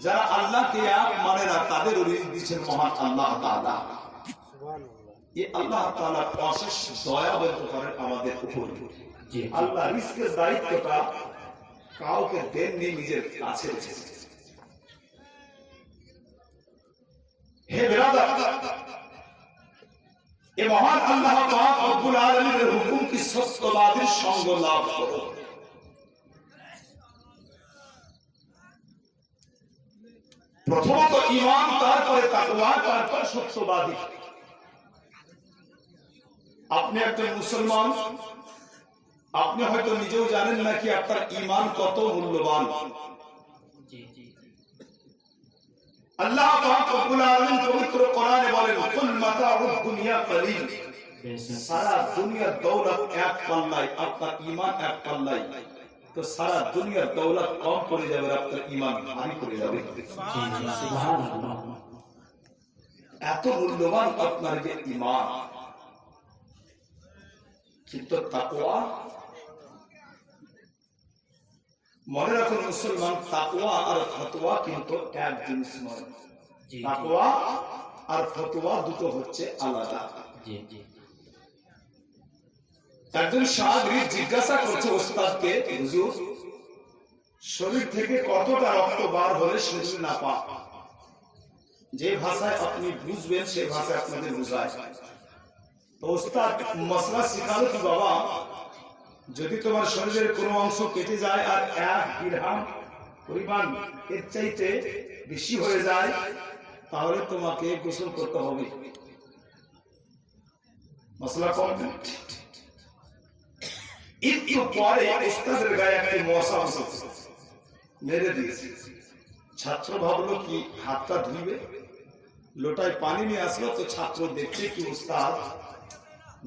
যারা আল্লাহকে এক মানে না তাদের রিজিক দিচ্ছেন মহান আল্লাহ তাআলা। এই আল্লাহ তাআলা অশেষ দয়া বলতে পারেন আমাদের উপর। আল্লাহ রিজকের দায়িত্বটা কাউকে দেননি, নিজের কাছে রেখেছে। হে বিরাদার, এ মহান আল্লাহ পাক রব্বুল আলামিনের হুকুম কি সত্যবাদীর সঙ্গ লাভ করো। প্রথমত ঈমান, তারপরে তাকওয়া, তারপর সত্যবাদী। আপনি একজন মুসলমান, আপনি হয়তো নিজেও জানেন না কি আপনার ঈমান কত মূল্যবান। আল্লাহ পাক রব্বুল আলামিন পবিত্র কোরআনে বলেন, কুল মাতাউদ দুনিয়া কলিল। সারা দুনিয়ার দৌলত এক পাল্লায়, আপনার ঈমান এক পাল্লায়, তো সারা দুনিয়ার দৌলত কম পড়ে যাবে, আপনার ঈমান ভারী পড়ে যাবে। সুবহানাল্লাহ। এত মূল্যবান আপনার যে ঈমান। কিন্তু তাকওয়া, মনে রাখুন মুসলমান, তাকওয়া আর ফতোয়া কিন্তু এক জিনিস নয়। তাকওয়া আর ফতোয়া দুটো হচ্ছে আলাদা। একজন শাগরিদ জিজ্ঞাসা করছে ওস্তাদকে, হুজুর শরীর থেকে কতটা রক্ত বার হলে শরীর না পা? যে ভাষায় আপনি বুঝবেন সেই ভাষায় আপনাদের বুঝায়। তো ওস্তাদ মশলা শিখালো কি, বাবা যদি তোমার শরীরের কোনো অংশ কেটে যায় আর 1 দিরহাম পরিমাণ এর চাইতে বেশি হয়ে যায়, তাহলে তোমাকে গোসল করতে হবে। মশলা কম। একটু পরে ওস্তাদের গায়ে একটা মশা মেরে দিয়েছে। ছাত্র ভাবলো কি হাতটা ধুইবে, লোটায় পানি নিয়ে আসলো, তো ছাত্র দেখছে কি ওস্তাদ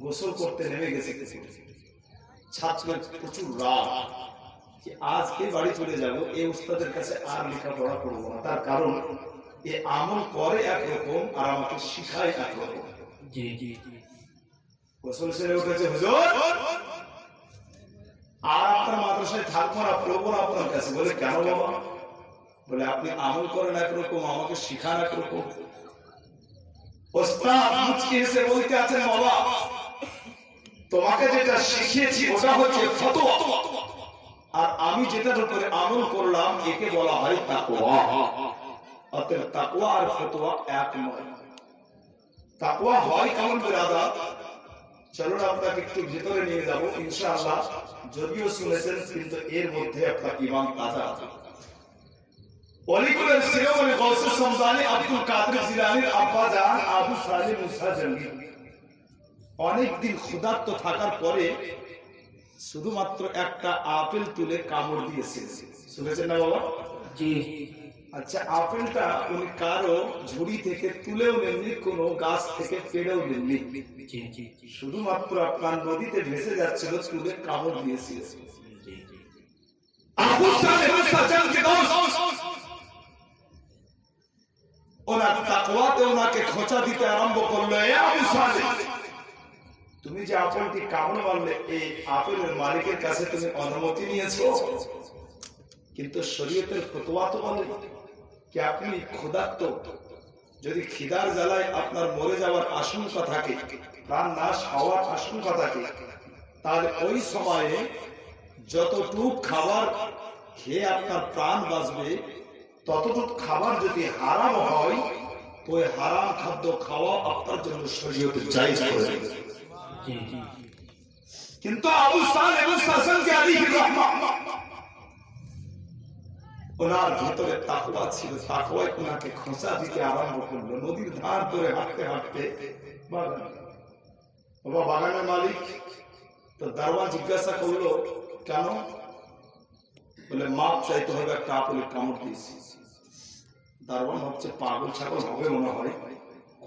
গোসল করতে নেমে গেছে। ছাত্রের প্রচুর রাগ, আজকে বাড়ি চলে যাবো, এই উস্তাদের কাছে আর লেখাপড়া করবো না। তার কারণ এ আমল করে একরকম আর আমাকে শিখায় একরকম। গোসল সেরে উঠেছে, হুজুর আর আপনার মাদ্রাসায় থাকবো না, পড়বো না আপনার কাছে। বলে কেন বাবা? বলে আপনি আমল করেন একরকম, আমাকে শিখান একরকম। ওস্তাদ মুচকি হেসে বলতে আছেন, বাবা তোমাকে যেটা শিখিয়েছি ওটা হচ্ছে ফতোয়া, আর আমি যেটার উপরে আমল করলাম একে বলা হয় তাকওয়া। অতএব তাকওয়া আর ফতোয়া এক নয়। তাকওয়া হয় কেমন করে আদা? চলুন আপনাকে একটু ভিতরে নিয়ে যাব ইনশাআল্লাহ। যদিও শুনেছেন কিন্তু এর মধ্যে আপনার ঈমান তাজা আছে। অলিকুলের শিরোমণি গৌসে সমদানি আব্দুল কাদের জিলানীর আব্বা জান আবু সালিম মুসা জঙ্গি অনেকদিন ক্ষুধার্ত থাকার পরে শুধুমাত্র একটা আপেল তুলে কামড় দিয়েছে। শুনেছেন না বাবা? জি। আচ্ছা, আপেলটা উনি কারো ঝুড়ি থেকে তুলেও নেননি, কোনো গাছ থেকে পেড়েও নেননি, শুধুমাত্র আপনার নদীতে ভেসে যাচ্ছিল, তুলে কামড় দিয়েছিল। ওনার তাকওয়াতে ওনাকে খোঁচা দিতে আরম্ভ করলো, এ আবু সালেহ তুমি যে আপেলটি কামড় মারলে, এই আপেলের মালিকের কাছে তুমি অনুমতি নিয়েছো? কিন্তু শরীয়তের ফতোয়া তো বলে কি আপনি ক্ষুধার্ত, যদি খিদার জ্বালায় আপনার মরে যাওয়ার আশঙ্কা থাকে, প্রাণ নাশ হওয়ার আশঙ্কা থাকে, তাহলে ওই সময়ে যতটুক খাবার খেয়ে আপনার প্রাণ বাঁচবে, ততটুক খাবার যদি হারাম হয়, তো ওই হারাম খাদ্য খাওয়া আপনার জন্য শরীয়তে জায়েজ করে দেবে। কিন্তু আবু সালেহ মুসাসসালকে আলাইহির রাহমাহ, ওনার ভিতরে তাকওয়া ছিল। তাকওয়ায় ওনাকে খোঁচা দিতে আরম্ভ করলো। নদীর ধার ধরে হাঁটতে হাঁটতে বাবা বাগানের মালিক তো দারোয়ান জিজ্ঞাসা করলো, কেন? বলে মাপ চাইতে হবে, একটা আপেলের কামড় দিয়েছি। দারোয়ান হচ্ছে পাগল ছাগল হবে মনে হয়,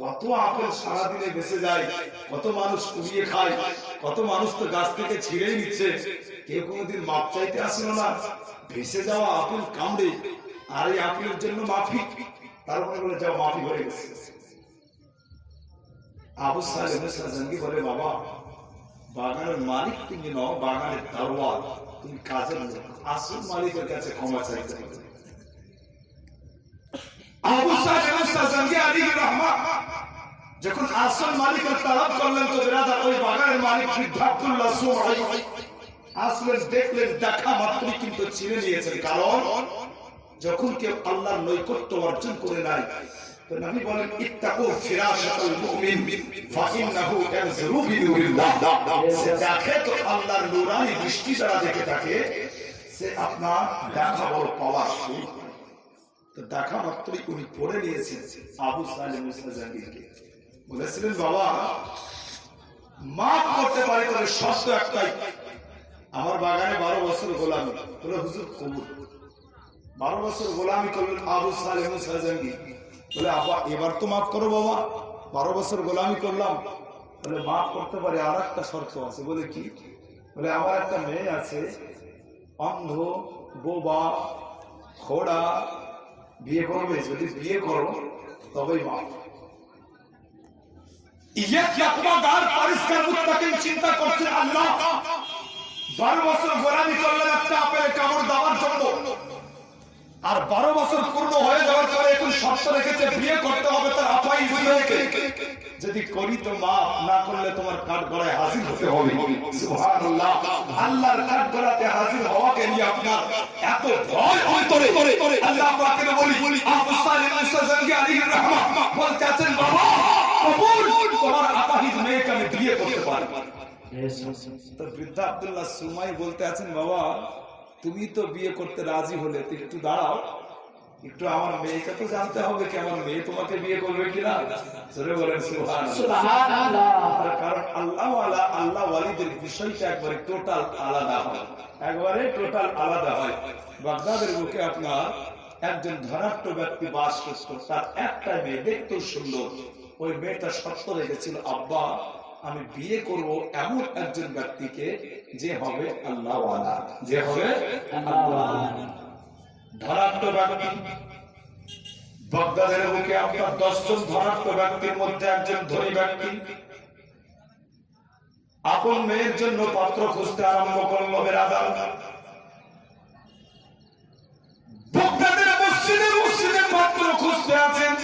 কত আপেল সারাদিনে বেঁচে যায়, কত মানুষ কুড়িয়ে খায়, কত মানুষ তো গাছ থেকে ছিঁড়েই নিচ্ছে, কেউ কোনোদিন মাপ চাইতে আসলো না। ভেসে যাওয়া আপেল কামড়ে, আর এই আপেলের জন্য মাফি। তারপরে বলে যাও, মাফি হয়ে গেছে। আবু সালেহ মুসা জঙ্গি বলে, বাবা বাগানের মালিক তুমি নও, বাগানের দারোয়ান, তুমি কাজের লোক, আসল মালিকের কাছে ক্ষমা চাইতে হবে। আবু সালেহ মুস্তাজাঙ্গি আলাইহির রহমত যখন আসল মালিকের তলব করলেন তো বিরাদার ওই বাগানের মালিক আব্দুল্লাহ সুমাই আসলেন, দেখলেন, দেখা মাত্রই কিন্তু চিনে নিয়েছেন। কারণ যখন কেউ আল্লাহর নৈকট্য অর্জন করে নাই, তো নবী বলেন ইত্তাকু ফিরাশাতাল মুমিন ফাইন্নাহু ইয়ানজুরু বিনুরিল্লাহ। সে দেখে তো আল্লাহর নূরানি দৃষ্টি দ্বারা দেখে থাকে, সে আপনার দেখা বড় পাওয়ার। তো দেখা মাত্রই উনি পড়ে নিয়েছেন আবু সালেহ মুস্তাজাঙ্গিকে, বলেছিলেন বাবা মাফ করতে পারে তবে শর্ত একটাই, আমার বাগানে 12 বছর গোলামি। বলে হুজুর কবুল। 12 বছর গোলামি করলেন আবু সালেহ মুস্তাজাঙ্গি। বলে আব্বা এবার তো মাফ করো বাবা, 12 বছর গোলামি করলাম। বলে মাফ করতে পারে, আর একটা শর্ত আছে। বলে কি? বলে আমার একটা মেয়ে আছে, অন্ধ, বোবা, খোড়া, বিয়ে করবে, যদি বিয়ে করো তবেই মাফ। পরিষ্কার মুত্তাকিন চিন্তা করছে আল্লাহ 12 বছর গোলামি করলেন একটা আপেল কামড় দেওয়ার জন্য, আর 12 বছর পূর্ণ হয়ে যাওয়ার পরে এখন শর্ত রেখেছে বিয়ে করতে হবে তার আপাই ইসমাইলকে। যদি করি তো মাফ, না করলে তোমার কাঠ গড়ায় হাজির হতে হবে। সুবহানাল্লাহ। আল্লাহর কাঠ গড়াতে হাজির হওয়াকে নিয়ে আপনার এত ভয় অন্তরে, আল্লাহ পাকের বলি আবু সালেহ মুস্তাজাঙ্গি আলাইহির রহমত বলতে আছেন বাবা কবুল, তোমার আপাহিজ মেয়েকে আমি বিয়ে করতে পারি। তো বৃদ্ধা আব্দুল্লাহ সুমাই বলতে আছেন বাবা তুমি তো বিয়ে করতে রাজি হলে, তো একটু দাঁড়াও, একটু আমার মেয়েকে তো জানতে হবে কি আমার মেয়ে তোমাকে বিয়ে করবে কিনা। জোরে বলেন সুবহানাল্লাহ। কারণ আল্লাহ ওয়ালিদের বিষয়টা একবারে টোটাল আলাদা হয়, একবারে টোটাল আলাদা হয়। বাগদাদের বুকে আপনার একজন ধনাঢ্য ব্যক্তি বাস করত, তার একটা মেয়ে দেখতে সুন্দর। ওই মেয়েটা শর্ত রেখেছিল আব্বা আমি বিয়ে করব এমন একজন ব্যক্তিকে যে হবে আল্লাহ ওয়ালা, যে হবে আল্লাহ। ধনাঢ্য ব্যক্তি বাগদাদের বুকে আপনার 10 জন ধনাঢ্য ব্যক্তির মধ্যে একজন ধনী ব্যক্তি আপন মেয়ের জন্য পাত্র খুঁজতে আরম্ভ করল। বেরাদার বাগদাদের মসজিদে পাত্র খুঁজতে আছেন।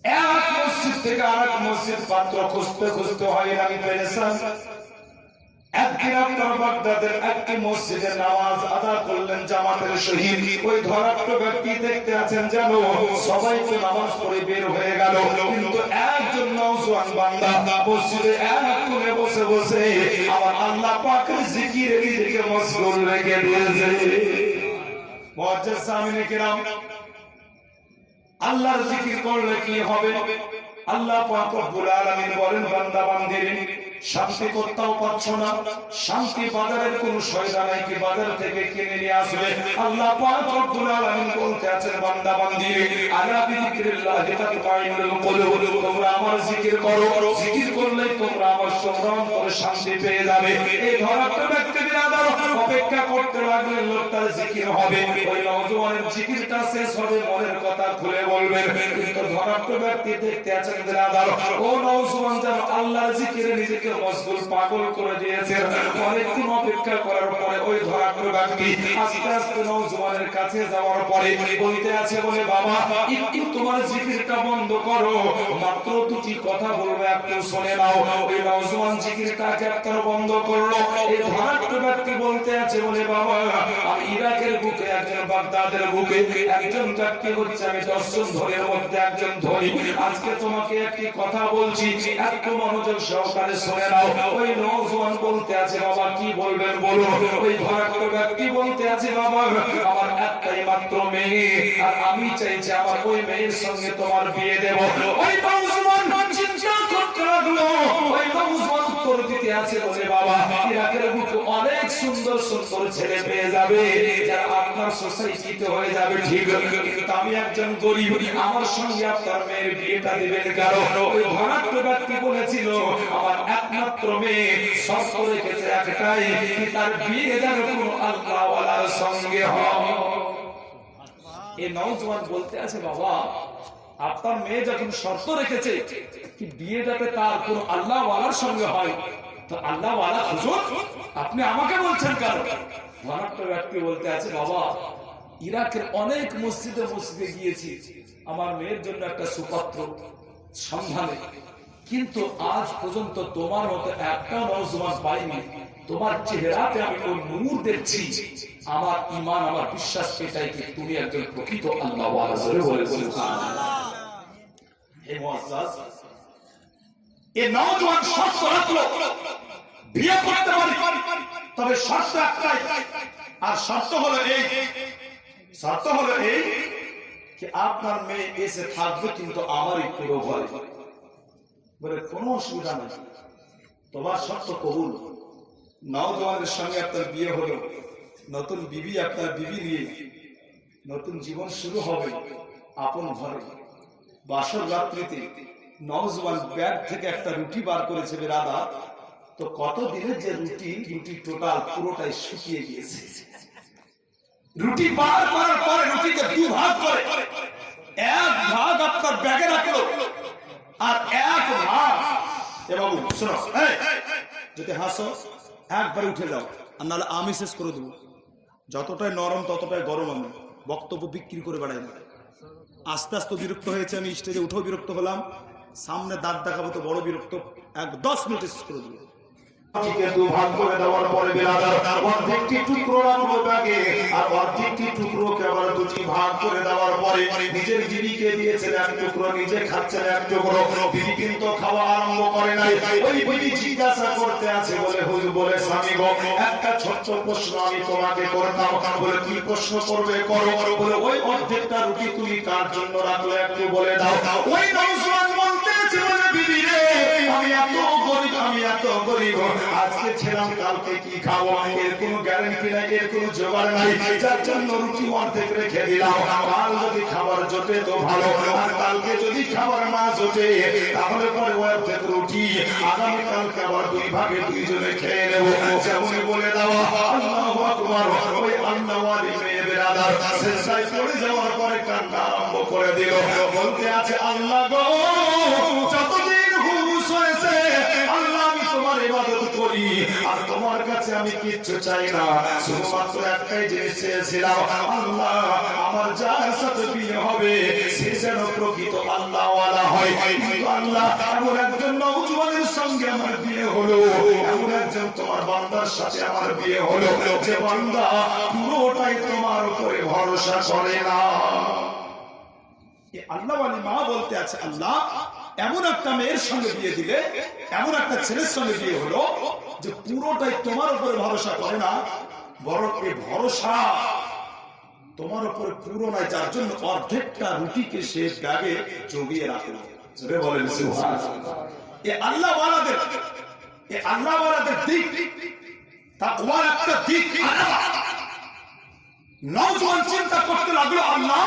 এক মসজিদ থেকে আরেক মসজিদ পাত্র খুঁজতে খুঁজতে হয় আমি পেরেছেন। একদিন আপনার বাগদাদের একটি মসজিদে নামাজ আদা করলেন জামাতের সহিত। ওই ধনাঢ্য ব্যক্তি দেখতে আছেন যেন সবাই তো নামাজ পড়ে বের হয়ে গেল, কিন্তু একজন নওজোয়ান বান্দা মসজিদে এক কোণে বসে বসে আমার আল্লাহ পাকের জিকিরে নিজেকে মশগুল রেখে দিয়েছে। মুআজ্জাজ সামিনে কিরাম, আল্লাহর জিকির করলে কি হবে? আল্লাহ পাক রব্বুল আলামিন বলেন বান্দা বান্দির শান্তি করতেও পারছো না, শান্তি বাজারের কোন শয়তা নাই কি বাজার থেকে কিনে নিয়ে আসবে। আল্লাহ পাক রব্বুল আলামিন বলতে আছেন বান্দা বান্দির আলা বিযিকরিল্লাহি তাতমাইনুল কুলুব, তোমরা আমার জিকির করো, জিকির করলেই তোমরা আমার সংগ্রাম করে শান্তি পেয়ে যাবে। এই ধনাঢ্য ব্যক্তি বিরাদার অপেক্ষা করতে লাগলেন লোকটার জিকির হবে, ওই নওজোয়ানের জিকিরটা শেষ হবে, মনের কথা খুলে বলবেন। কিন্তু ধনাঢ্য ব্যক্তি দেখতে আছেন বিরাদার ও নওজোয়ান যেন আল্লাহর জিকিরে নিজেকে মশগুল পাগল করে দিয়েছে। অনেকক্ষণ অপেক্ষা করার পরে ওই ধনাঢ্য ব্যক্তি আস্তে আস্তে নওজোয়ানের কাছে যাওয়ার পরে বলতে আছে বলে বাবা একটু তোমার জিকিরটা বন্ধ করো, মাত্র দুটি কথা বলবো একটু শুনে নাও। ওই নওজোয়ান জিকিরটা একটার বন্ধ করলো। এই ধনাঢ্য ব্যক্তি বলতে আছে বলে বাবা আমি ইরাকের বুকে একজন, বাগদাদের বুকে একজন ব্যক্তি হচ্ছে আমি 10 জন ধনের মধ্যে একজন ধনী। আজকে তোমাকে একটি কথা বলছি, একটু মনোযোগ সহকারে শুনে নাও। ওই নওজোয়ান বলতে আছে বাবা কি বলবেন বলো। ওই ধনাঢ্য ব্যক্তি বলতে আছে বাবা আমার একটাই মাত্র মেয়ে, আর আমি চাই যে আমার ওই মেয়ের সঙ্গে তোমার বিয়ে দেব। ওই নওজোয়ান চিন্তা করতে লাগলো। ওই নওজোয়ান উত্তর দিতে আছে বলে বাবা ইরাকের বুকে অনেক সুন্দর সুন্দর ছেলে পেয়ে যাবে যারা আপনার সোসাইটিতে হয়ে যাবে ঠিক, কিন্তু আমি একজন গরিব, আমার সঙ্গে আপনার মেয়ের বিয়েটা দিবেন কারণ ওই ধনাঢ্য ব্যক্তি বলেছিল আমার একমাত্র মেয়ে, শর্ত রেখেছে একটাই তার বিয়ে যেন কোনো আল্লাহ ওয়ালার সঙ্গে হয়। এই নওজোয়ান বলতে আছে বাবা আপনার মেয়ে যখন শর্ত রেখেছে কি বিয়ে যাতে তার কোন আল্লাহ ওয়ালার সঙ্গে হয়, তো আল্লাহ ওয়ালা হুজুর আপনি আমাকে বলছেন কেন? ধনাঢ্য ব্যক্তি বলতে আছে বাবা ইরাকের অনেক মসজিদে মসজিদে গিয়েছি আমার মেয়ের জন্য একটা সুপাত্র সন্ধানে, কিন্তু আজ পর্যন্ত তোমার মতো একটা নওজোয়ান পাইনি। তোমার চেহারাতে আমি ওই নূর দেখছি, আমার ঈমান, আমার বিশ্বাস এটাই যে তুমি একজন প্রকৃত আল্লাহওয়ালা। জোরে বলে সুবহানাল্লাহ। হে মুআজ্জাজ, এই নওজোয়ান শর্ত রাখলো বিয়ে করতে পারি, তবে শর্ত একটাই, আর শর্ত হলো এই যে আপনার মেয়ে এসে থাকবে কিন্তু আমারই পুরো ঘরে। বলে কোনো অসুবিধা নেই, তোমার শর্ত কবুল। নওজোয়ানের সঙ্গে আপনার বিয়ে হলো, নতুন বিবি আপনার বিবি নিয়ে নতুন জীবন শুরু হবে আপন ঘরে। বাসর রাত্রিতে নওজোয়ান ব্যাগ থেকে একটা রুটি বার করেছে বেরাদা, তো কত দিনের যে রুটি টোটাল পুরোটাই শুকিয়ে গিয়েছে। রুটি বার করার পরে রুটিকে দুই ভাগ করে এক ভাগ আপনার ব্যাগে রাখলো, আর এক ভাগ, এ বাবু শোনো, যদি হাসো একবার উঠে যাও, আর নাহলে আমি শেষ করে দেবো। যতটাই নরম ততটাই গরম। আমি বক্তব্য বিক্রি করে বেড়াই না। আস্তে আস্তে বিরক্ত হয়েছে, আমি স্টেজে উঠেও বিরক্ত হলাম, সামনে দাঁত দেখাবো তো বড় বিরক্ত। 10 মিনিটে শেষ করে দেবো। ভাগ করে দেওয়ার পরে অর্ধেকটি টুকরো রাখলো ব্যাগে, আর অর্ধেকটি টুকরোকে আবার দুটি ভাগ করে দেওয়ার পরে নিজের বিবিকে দিয়েছেন এক টুকরো, নিজে খাচ্ছেন এক টুকরো। বিবি কিন্তু খাওয়া আরম্ভ করে নাই। ওই বিবি জিজ্ঞাসা করতে আছে, বলে হুজুর, বলে স্বামী গো, একটা ছোট্ট প্রশ্ন আমি তোমাকে করতাম। বলে কি প্রশ্ন করবে করো। বলে ওই অর্ধেকটা রুটি তুমি কার জন্য রাখলে একটু বলে দাও। ওই নওজোয়ান বলতে আছে, বলে বিবি রে, আমি এত গরিব, আজকে ছিলাম কালকে কি খাবো এর কোনো গ্যারান্টি নাই, এর কোনো জোগাড় নাই, যার জন্য রুটি অর্ধেক রেখে দিলাম। কাল যদি খাবার জোটে তো ভালো, আর কালকে যদি খাবার না জোটে তাহলে পরে অর্ধেক রুটি আগামীকালকে আবার দুই ভাগে দুইজনে খেয়ে নেবো। যেমন বলে দেওয়া। আল্লাহু আকবার। ওই আল্লাহওয়ালি মেয়ে বেরাদার সেজদায় পড়ে যাওয়ার পরে কান্না আরম্ভ করে দিল, বলতে আছে, আল্লাহ গো, যতদিন হুশ হয়েছে আল্লাহ আমি তোমার ইবাদত করি, আর তোমার কাছে আমি কিচ্ছু চাই না, শুধুমাত্র একটাই জিনিস চেয়েছিলাম, আল্লাহ আমার যার সাথে বিয়ে হবে সে যেন প্রকৃত আল্লাহওয়ালা হয়। কিন্তু আল্লাহ, এমন একজন নওজোয়ানের সঙ্গে আমার বিয়ে হলো, এমন একজন তোমার বান্দার সাথে আমার বিয়ে হলো যে বান্দা পুরোটাই তোমার উপরে ভরসা করে না। আল্লাহওয়ালি মা বলতে আছে, আল্লাহ এমন একটা মেয়ের সঙ্গে বিয়ে দিলে, এমন একটা ছেলের সঙ্গে বিয়ে হলো যে পুরোটাই তোমার উপরে ভরসা করে না, বরং এই ভরসা তোমার উপরে পুরো নয়, যার জন্য অর্ধেকটা রুটিকে সে ব্যাগে জমিয়ে রাখলো। বলেন সুবহানাল্লাহ। এই আল্লাহওয়ালাদের দিক, তাকওয়ার একটা দিক। নওজোয়ান চিন্তা করতে লাগলো, আল্লাহ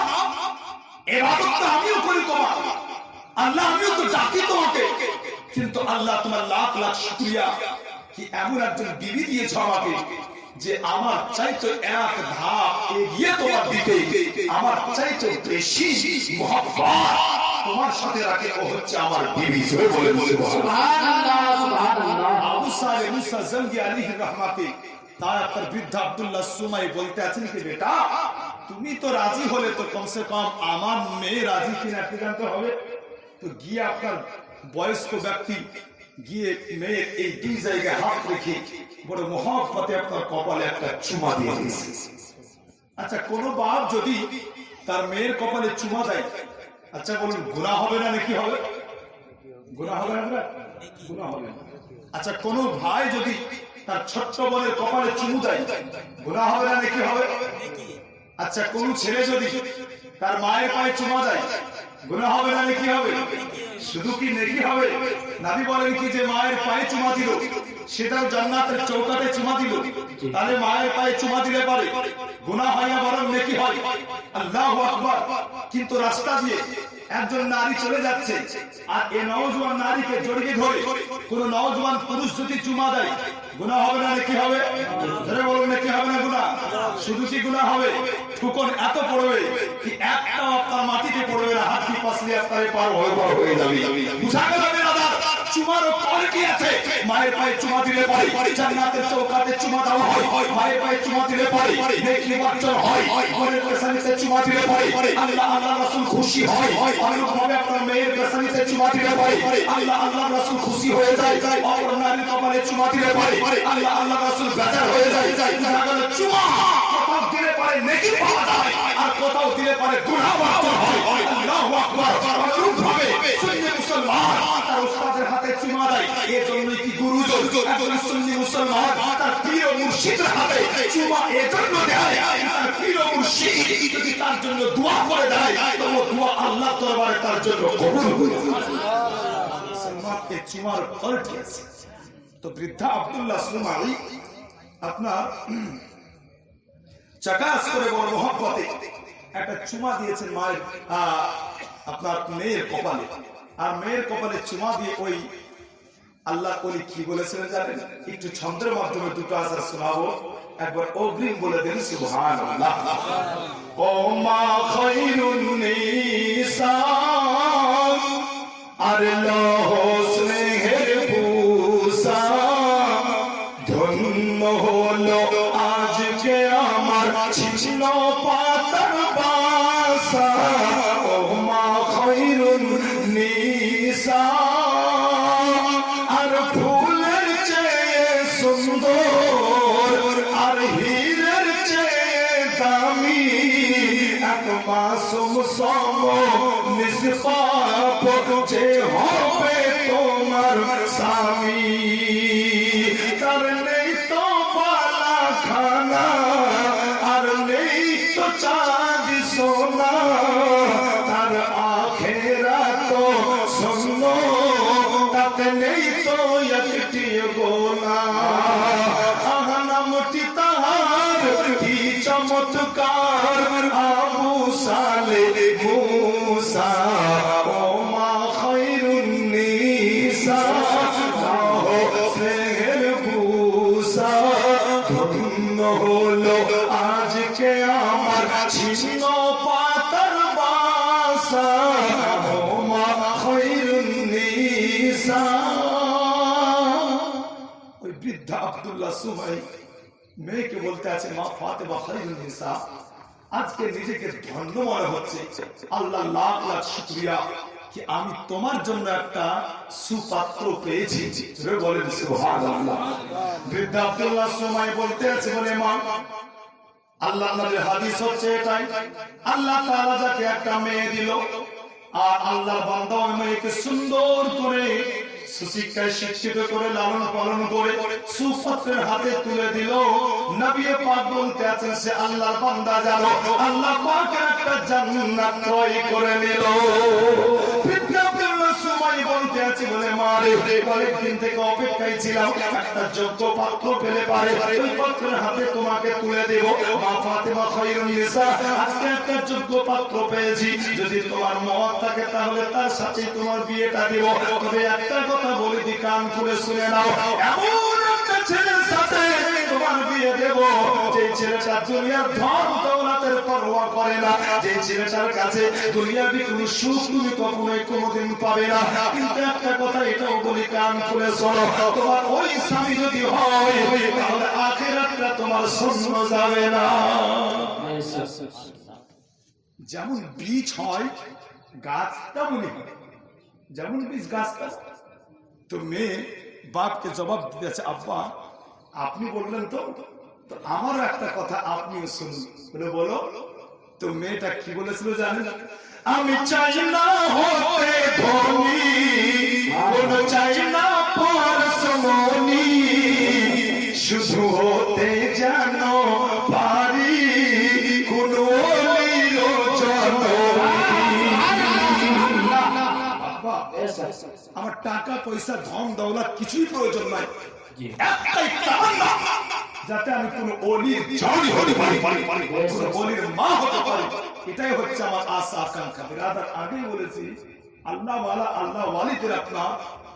ইবাদতটা আমিও করি তোমার, আল্লাহ আমিও তো ডাকি তোমাকে, কিন্তু আল্লাহ তোমার লাখ লাখ শুকরিয়া কি এমন একজন বিবি দিয়েছ আমাকে যে আমার চাইতে এক ধাপ এগিয়ে তোমার দিতে, আমার চাইতে বেশি মহব্বত তোমার সাথে রাখে, ও হচ্ছে আমার বিবি। বলে সুবহানাল্লাহ, সুবহানাল্লাহ। আবু সালেহ মুসা জঙ্গি আলাইহির রহমাতে তার একটা বৃদ্ধ আব্দুল্লাহ সুমাই বলতে আছেন কি, বেটা তুমি তো রাজি হলে তো কমসে কম আমার মেয়ে রাজি কিনা একটু জানতে হবে। তো গিয়ে আপনার বয়স্ক ব্যক্তি গিয়ে মেয়ের এই দুই জায়গায় হাত রেখে বড় মহব্বতে আপনার কপালে একটা চুমা দিয়ে দিয়েছে। আচ্ছা, কোন বাপ যদি তার মেয়ের কপালে চুমা দেয়, আচ্ছা বলুন গুনাহ হবে না নাকি হবে? গুনাহ হবে না? গুনাহ হবে না। আচ্ছা, কোন ভাই যদি তার ছোট্ট বোনের কপালে চুমু দেয়, গুনাহ হবে না নাকি হবে? আচ্ছা, কোন ছেলে যদি তার মায়ের পায়ে চুমা দেয়, গুনাহ হবে না নাকি হবে? শুধু কি নেকি হবে? নবী বলেন কি যে মায়ের পায়ে চুমা দিল সেটাও জান্নাতের চৌকাঠে চুমা দিল, তাহলে মায়ের পায়ে চুমা দিলে পারে গুনাহ হয় না বরং নেকি হয়। আল্লাহু আকবার। কিন্তু রাস্তা দিয়ে একজন নারী চলে যাচ্ছে, আর এই নওজোয়ান নারীকে জড়িয়ে ধরে কোন নওজোয়ান পুরুষ যদি চুমা দেয়, গুনাহ হবে না নাকি হবে? ধরে বলুন নাকি হবে না গুনাহ? শুধু কি গুনাহ হবে, ঠুকন এত পড়বে কি একটাও আপনার মাটিতে পড়বে না, হাত কি পাশে আপনারে পার হয়ে যাবে। বুঝা গেল না দাদা? চুমারও কোয়ালিটি আছে। মায়ের পায়ে চুমা দিলে পরে জান্নাতের চৌকাতে চুমা দেওয়া হয়, মায়ের পায়ে চুমা দিলে পরে নেকি অর্জন হয়, ঘরের পেছানিতে চুমা দিলে পরে আল্লাহ আল্লাহ রাসূল খুশি হয়। অনুরূপভাবে আপনার মেয়ের পেছানিতে চুমা দিলে পরে আল্লাহ আল্লাহ রাসূল খুশি হয়ে যায়। অপর নারীর কপালে চুমা দিলে পরে আল্লাহ আল্লাহ রাসূল বেজার হয়ে যায়। জানাগেল চুমা কোথাও দিলে পরে নেকি পাওয়া যায়, আর কোথাও দিলে পরে গুনাহ অর্জন হয়। আল্লাহু আকবার। অনুরূপভাবে সুন্নি মুসলমান তার উস্তাদের হাতে চুমা দেয়, এর জন্যই কি গুরুজন একজন সুন্নি মুসলমান তার পীর ও মুর্শিদের হাতে চুমা এজন্য দেয়, তার পীর ও মুর্শিদ যদি তার জন্য দোয়া করে দেয় তো ও দোয়া আল্লাহ দরবারে তার জন্য কবুল হয়ে যায়। মুসলমানকে চুমার কোয়ালিটি আছে। তো বৃদ্ধা আব্দুল্লাহ সুমাই আপনার চাকাস করে বড় মহব্বতে একটা চুমা দিয়েছেন মায়ের আপনার মেয়ের কপালে। আর মেয়ের কপালে চুমা দিয়ে ওই আল্লাহ ওলি কি বলেছিলেন জানেন? একটু ছন্দের মাধ্যমে দুটো আসার শোনাবো, একবার অগ্রিম বলে দেন সুবহানাল্লাহ। ও মা খায়রুন নিসা আর লহ স্নেহের পূষা, ধন্য হলো আজকে আমার ছিন্ন পাতার বাসা। ও মা খায়রুন নিসা আর ফুলের চেয়ে সুন্দর আর হীরের চেয়ে দামি, এক মাসুম সম নিষ্পাপ যে হবে তোমার স্বামী। তার নেই তো বালা খানা আর নেই তো চাঁদ সোনা, তার আখেরা তো শূন্য তাতে নেই তো একটি গোনা। নামটি তাহার কি চমৎকার আবু সালে মুসা। ও মা খায়রুন নিসা স্নেহের ভূষা, ধন্য হলো আজকে আমার ছিন্ন পাতার বাসা। ও মা খায়রুন নিসা। ওই বৃদ্ধা আব্দুল্লাহ সুমাই মেয়েকে বলতে আছে মা ফাতেমা খায়রুন নিসা, আজকে নিজেকে ধন্য মনে হচ্ছে। আল্লাহ লাখ লাখ শুকরিয়া কি আমি তোমার জন্য একটা সুপাত্র পেয়েছি। বলেন সুবহানাল্লাহ। বৃদ্ধা আব্দুল্লাহ সুমাই বলতে আছে বলে মা আল্লাহ নবীর হাদিস হচ্ছে এটাই, আল্লাহ তাআলা যাকে একটা মেয়ে দিল আর আল্লাহর বান্দা ওই মেয়েকে সুন্দর করে সুশিক্ষায় শিক্ষিত করে লালন পালন করে সুপাত্রের হাতে তুলে দিল। নবী পাক বলতে আছেন সে আল্লাহর বান্দা জানো আল্লাহ পাকের একটা জান্নাত ক্রয় করে নিল। সুমাই বলতে আছে বলে মারে কয়েকদিন থেকে অপেক্ষায় ছিলাম একটা যোগ্য পাত্র পেলে পারে ওই পাত্রের হাতে তোমাকে তুলে দেব। মা ফাতেমা খায়রুন নিসা আজকে একটা যোগ্য পাত্র পেয়েছি, যদি তোমার মত থাকে তাহলে তার সাথে তোমার বিয়েটা দেব। তবে একটা কথা বলে দি কান খুলে শুনে নাও, এমন একটা ছেলের সাথে তোমার বিয়ে দেব যে ছেলেটা দুনিয়ার ধন দৌলতের পরোয়া করে না, যে ছেলেটার কাছে দুনিয়াবি কোনো সুখ তুমি কখনোই কোনোদিন পাবে না। কিন্তু একটা কথা এটাও বলি কান খুলে শোনো, তোমার ওই স্বামী যদি হয় তাহলে আখিরাতটা তোমার শূন্য যাবে না। যেমন বীজ হয় গাছ তেমনই হয়, যেমন বীজ গাছটা। তো মেয়ে বাপকে জবাব দিতেছে আব্বা আপনি বললেন তো আমারও একটা কথা আপনিও শুনুন। বলে বলো। তো মেয়েটা কি বলেছিল জানেন? আমি চাই না হতে ধনী, কোনো চাই না পরশমণি, শুধু হতে যেন পারি কোনো আমার টাকা পয়সা ধন দৌলত কিছুই প্রয়োজন নাই, একটাই তামান্না যাতে আমি কোন ওলির জানি হতে পারি, কোন ওলির মা হতে পারি। এটাই হচ্ছে আমার আশা আকাঙ্ক্ষা। বিরাদার আগেই বলেছি আল্লাহ ওয়ালা আল্লাহ ওয়ালিদের আপনার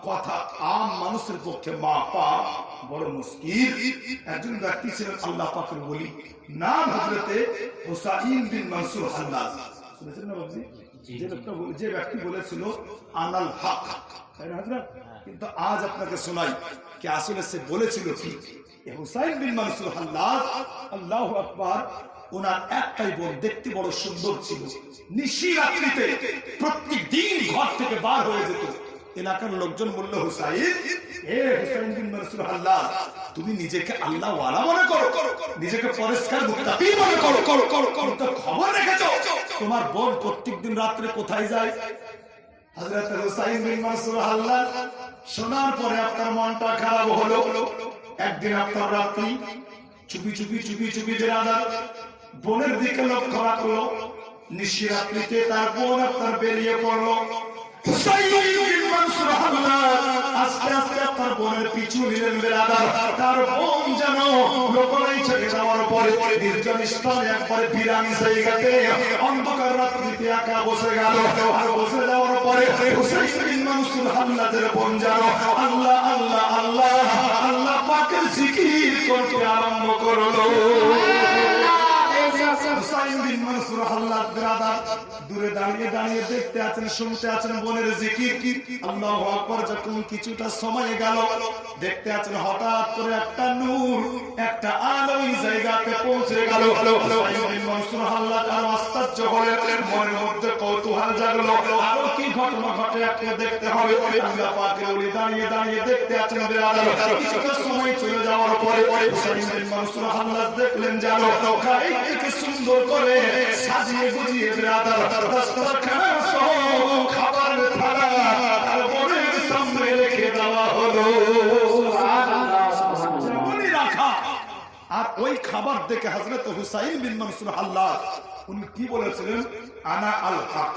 কথা আম মানুষের পক্ষে মা পা বড় মুশকিল। একজন ব্যক্তি ছিলেন আল্লাহ পাকের ওলি, নাম হযরতে হুসাইন বিন মানসুর হাল্লাজ। শুনেছেন না বাবজি? যে ব্যক্তি বলেছিল আনাল হক, তাই না হযরত? কিন্তু আজ আপনাকে শোনাই কি আসলে সে বলেছিল কি। হুসাইন বিন মানসুর হাল্লাজ, আল্লাহু আকবার, ওনার একটাই বোন, দেখতে বড় সুন্দর ছিল। নিশি রাত্রিতে প্রত্যেক দিন ঘর থেকে বার হয়ে যেত। এলাকার লোকজন বলল, হুসাইন, হুসাইন বিন মানসুর হাল্লাজ, তুমি নিজেকে আল্লাহ ওয়ালা মনে করো, নিজেকে পরিষ্কার মুত্তাকি মনে করো, তো খবর রেখেছো তোমার বোন প্রত্যেকদিন রাত্রে কোথায় যায়? হযরত হুসাইন বিন মানসুর হাল্লাজ শোনার পরে আপনার মনটা খারাপ হলো। একদিন আপনার রাত্রি চুপি বেরাদার বোনের দিকে লক্ষ্য রাখলো। নিশি রাত্রিতে তার বোন আপনার বেরিয়ে পড়লো। হুসাইন বিন মানসুর হাল্লাজ আস্তে আস্তে আপনার বোনের পিছু নিলেন বেরাদার। তার বোন যেন লোকালয় ছেড়ে যাওয়ার পরে নির্জন স্থানে একবারে বিরানি জায়গাতে অন্ধকার রাত্রিতে একা বসে গেল। আর বসে যাওয়ার পরে হুসাইন বিন মানসুর হাল্লাজের বোন যেন আল্লাহ আল্লাহ আল্লাহ আল্লাহ পাকের জিকির করতে আরম্ভ করলো। হুসাইন বিন মানসুর হাল্লাজ বেরাদার দূরে দাঁড়িয়ে দেখতে আছেন, শুনতে আছেন বোনের জিকির। আল্লাহু আকবার। যখন কিছুটা সময় গেল, দেখতে আছেন হঠাৎ করে একটা নূর, একটা আলো এই জায়গাতে পৌঁছে গেল। হুসাইন বিন মানসুর হাল্লাজ আরো আশ্চর্য হলেন, মনের মধ্যে কৌতূহল জাগলো, আরো কি ঘটনা ঘটে একটু দেখতে হবে। আল্লাহ পাকের ওলি দাঁড়িয়ে দেখতে আছেন বেরাদার। কিছুটা সময় চলে যাওয়ার পরে হুসাইন বিন মানসুর হাল্লাজ দেখলেন যেন থেকে সুন্দর করে সাজিয়ে গুজিয়ে বেরাদার দস্তরখানা সহ খাবারের থালা আর বোনের সামনে রেখে দেওয়া হলো। যেমনই রাখা, আর ওই খাবার দেখে হযরত হুসাইন বিন মানসুর হাল্লাজ উনি কি বলেছিলেন? আনা আল হক,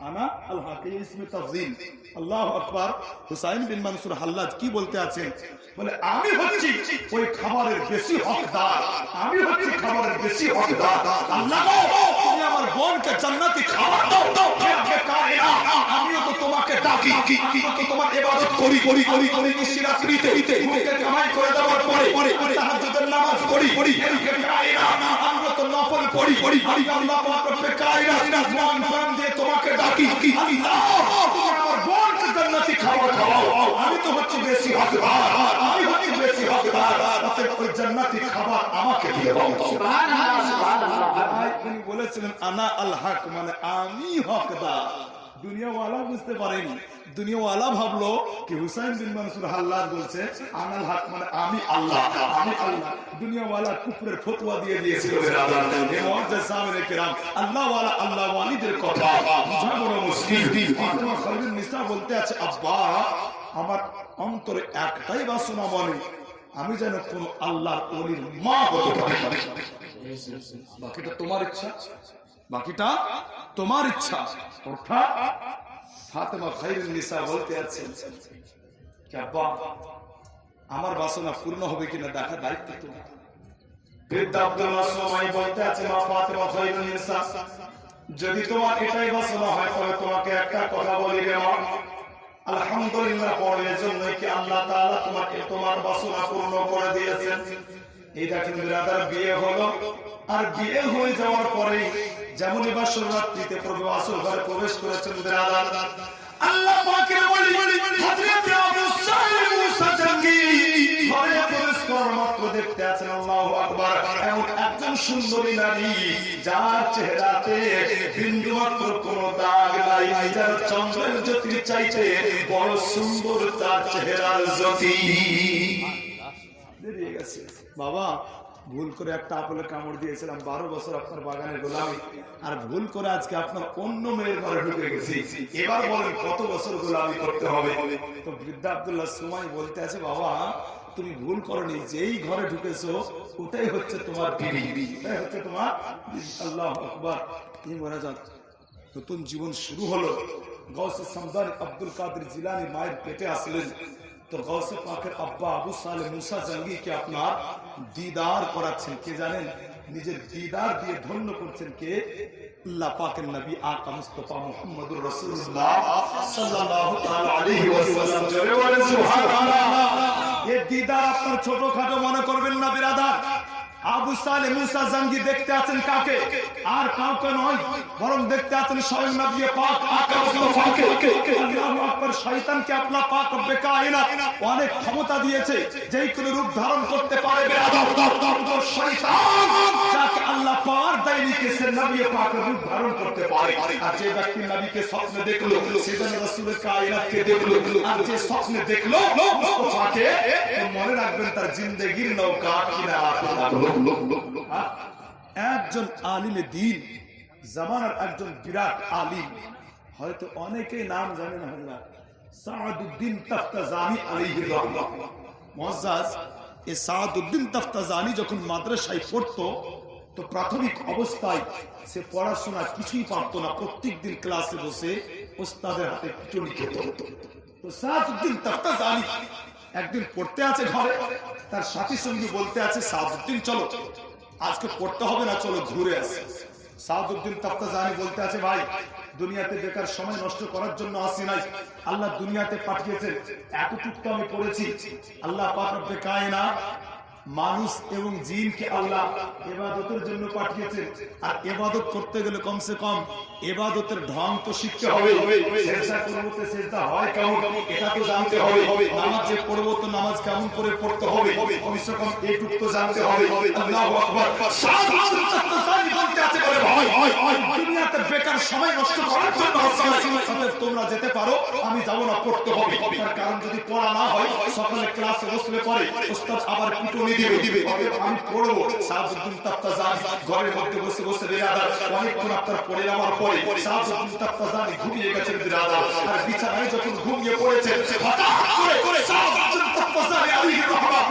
আনা আল হক, এই ইসমে তাফজিল। আল্লাহু আকবার। হুসাইন বিন মানসুর হাল্লাজ কি বলতে আছেন? বলে, আমি হচ্ছি ওই খাবারের বেশি হকদার, আমি হচ্ছি খাবারের বেশি হকদার। আল্লাহ গো, তুমি আমার বোনকে জান্নাতি খাবার দাও, আমিও তো তোমাকে ডাকি, তো তোমার ইবাদত করি নিশি রাত্রিতে মুখে কামাই করে দেওয়ার পরে তাহাজ্জুদের নামাজ পড়ি, আমরা তো নফল পড়ি, আল্লাহ পাক রব্বে কায়নাত মন প্রাণ দিয়ে তোমাকে ডাকি, আল্লাহ তুমি আমার বোনকে জান্নাতি খাবার খাওয়াও, আমি তো হচ্ছি বেশি হকদার, আমি হচ্ছি বেশি হকদার, অতএব ওই জান্নাতি খাবার আমাকে দিয়ে দাও। সুবহানাল্লাহ, সুবহানাল্লাহ। তিনি বলেছিলেন আনা আল হক, মানে আমি হকদার। দুনিয়াওয়ালা বুঝতে পারেনি, দুনিয়াওয়ালা ভাবলো কি হুসাইন বিন মানসুর হাল্লাজ বলছে আনাল হক, মানে আমি আল্লাহ, আমি আল্লাহ। দুনিয়াওয়ালা কুফরের ফতোয়া দিয়ে দিয়েছিল। আল্লাহওয়ালা আল্লাহ ওয়ালিদের কথা বুঝা বড় মুশকিল। ফাতিমা খালিদুন নিসা বলতে আছে, আব্বা আমার অন্তরে একটাই বাসনা, মনে আমি যেন কোন আল্লাহর ওলির মা হতে পারি। বাকিটা তোমার ইচ্ছা, বাকিটা তোমার ইচ্ছা। অর্থাৎ ফাতেমা খায়রুন নিসা বলতে আছেন কি আব্বা আমার বাসনা পূর্ণ হবে কিনা দেখার দায়িত্ব তোমার। বৃদ্ধা আব্দুল্লাহ সুমাই বলতে আছে, মা ফাতেমা খায়রুন নিসা, যদি তোমার এটাই বাসনা হয় তবে তোমাকে একটা কথা বলি রে মা, আলহামদুলিল্লাহ পড়ে জন্য কি আল্লাহ তাআলা তোমার বাসনা পূর্ণ করে দিয়েছেন। এই দেখেন বিরাদার, বিয়ে হলো, আর বিয়ে হয়ে যাওয়ার পরে যেমনই বাসর রাত্রিতে প্রভু আসর ঘরে প্রবেশ করেছেন বিরাদার, আল্লাহ পাকের ওলি হযরত আবু সাইদ মুসা জঙ্গি ঘরে প্রবেশ করার মাত্র দেখতে আছেন আল্লাহু আকবার, এমন একজন সুন্দরী নারী যার চেহারাতে বিন্দুমাত্র কোনো দাগ নাই, যার চন্দ্রের জ্যোতির চাইতে বড় সুন্দর তার চেহারার জ্যোতি। বেরিয়ে গেছে বাবা, ভুল করে একটা আপেলের কামড় দিয়েছিলাম, 12 বছর আপনার বাগানে গোলামি, আর ভুল করে আজকে আপনার অন্য মেয়ের ঘরে ঢুকে গেছি, এবার বলেন কত বছর গোলামি করতে হবে। তো বৃদ্ধা আব্দুল্লাহ সুমাই বলতে আছে, বাবা তুমি ভুল করনি, যেই ঘরে ঢুকেছো ওটাই হচ্ছে তোমার বিবি, ওটাই হচ্ছে তোমার। আল্লাহু আকবার। এই মহারাজ নতুন জীবন শুরু হলো। গাউসে সামদানি আব্দুল কাদের জিলানী মায়ের পেটে আসলেন, তো গাউসে পাকের আব্বা আবু সালেহ মুসা জঙ্গিকে আপনার দিদার করাচ্ছেন। কে জানেন? নিজের দিদার দিয়ে ধন্য করছেন কে? আল্লাহ পাকের নবী আকা মুস্তাফা মুহাম্মদুর রাসূলুল্লাহ সাল্লাল্লাহু তাআলা আলাইহি ওয়াসাল্লাম। জোরে বলেন সুবহানাল্লাহ। এই দিদার আপনার ছোটখাটো মনে করবেন না বিরাদার, আবু সালেহ মুসা জঙ্গি দেখতে আছেন কাকে? আর কাউকে নয়, বরং দেখতে আছেন স্বয়ং নবী পাক আকা মুস্তাফাকে। আল্লাহু আকবার। শয়তানকে আল্লাহ পাক রব্বে কায়নাত অনেক ক্ষমতা দিয়েছে, যেই কোনো রূপ ধারণ করতে পারে। শয়তান যাকে আল্লাহ পাওয়ার দেয়নি সে নবী পাকের রূপ ধারণ করতে পারে। আর যে ব্যক্তি নবীকে স্বপ্নে দেখলো সেদিন রাসূলের কায়নাতকে দেখলো, আর যে স্বপ্নে দেখলো মুস্তাফাকে, মনে রাখবেন তার জিন্দেগির নৌকা কিনারা। একজন আলিমে দ্বীন, জামানার একজন বিরাট আলিম, হয়তো অনেকেই নাম জানেন, হযরত সাদউদ্দিন তাফতাজানি আলাইহির রাহমাহ। মুআজ্জাজ, এই সাদউদ্দিন তাফতাজানি যখন মাদ্রাসায় পড়তো তো প্রাথমিক অবস্থায় সে পড়াশোনা কিছুই পারতো না। প্রত্যেকদিন ক্লাসে বসে ওস্তাদের হাতে পিটুনি খেত। তো সাদউদ্দিন তাফতাজানি একদিন পড়তে আছে ঘরে, তার সাথী সঙ্গী বলতে আছে সাদউদ্দিন চলো আজকে পড়তে হবে না, চলো ঘুরে আসি। সাদউদ্দিন তাফতাজানি বলতে আছে ভাই দুনিয়াতে বেকার সময় নষ্ট করার জন্য আসি নাই, আল্লাহ দুনিয়াতে পাঠিয়েছেন, এতটুকু তো আমি পড়েছি। আল্লাহ পাক রব্বে কায়নাত মানুষ এবং জিনকে আল্লাহ ইবাদতের জন্য পাঠিয়েছেন, আর ইবাদত করতে গেলে কমসে কম ইবাদতের ঢং তো শিখতে হবে। সেজদা করব তো সেজদা হয় কেমন এটা তো জানতে হবে। নামাজ যে পড়ব তো নামাজ কেমন করে পড়তে হবে কমসে কম এইটুকু তো জানতে হবে। আল্লাহু আকবার। সাদউদ্দিন বলতে আছে বলে ভাই দুনিয়াতে বেকার সময় নষ্ট করার জন্য তোমরা যেতে পারো, আমি যাব না, পড়তে হবে। তার কারণ যদি পড়া না হয় সকালে ক্লাসে বসলে পরে ওস্তাদ আবার পিটুনি দিবে, আমি পড়বো। সাদউদ্দিন তাফতাজানি ঘরের মধ্যে বসে বসে বিরাদার অনেকক্ষণ আপনার পড়ে যাওয়ার পরে সাদউদ্দিন তাফতাজানি ঘুমিয়ে গেছেন বিরাদার। আর বিছানায় যখন ঘুমিয়ে পড়েছে হঠাৎ করে সাদউদ্দিন তাফতাজানি আলাইহির রাহমাহ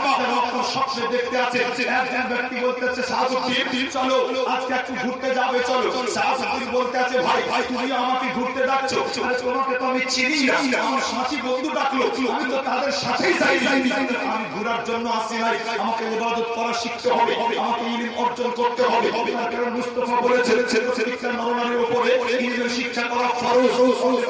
স্বপ্নে দেখতে আছে একজন ব্যক্তি বলতেছে সাদউদ্দিন চলো আজকে একটু ঘুরতে যাবে, চলো। সাদউদ্দিন বলতে আছে ভাই তুমি আমাকে ঘুরতে ডাকছো, আরে তোমাকে তো আমি চিনি না, আমার সাথী বন্ধু ডাকলো, আমি তো তাদের সাথেই যাইনি, আমি ঘোরার জন্য আসি নাই, আমাকে ইবাদত করা শিখতে হবে, আমাকে ইলম অর্জন করতে হবে। কারণ মুস্তাফা বলেছেন শিক্ষা নরনারীর উপরে ইলমের শিক্ষা করা ফরজ,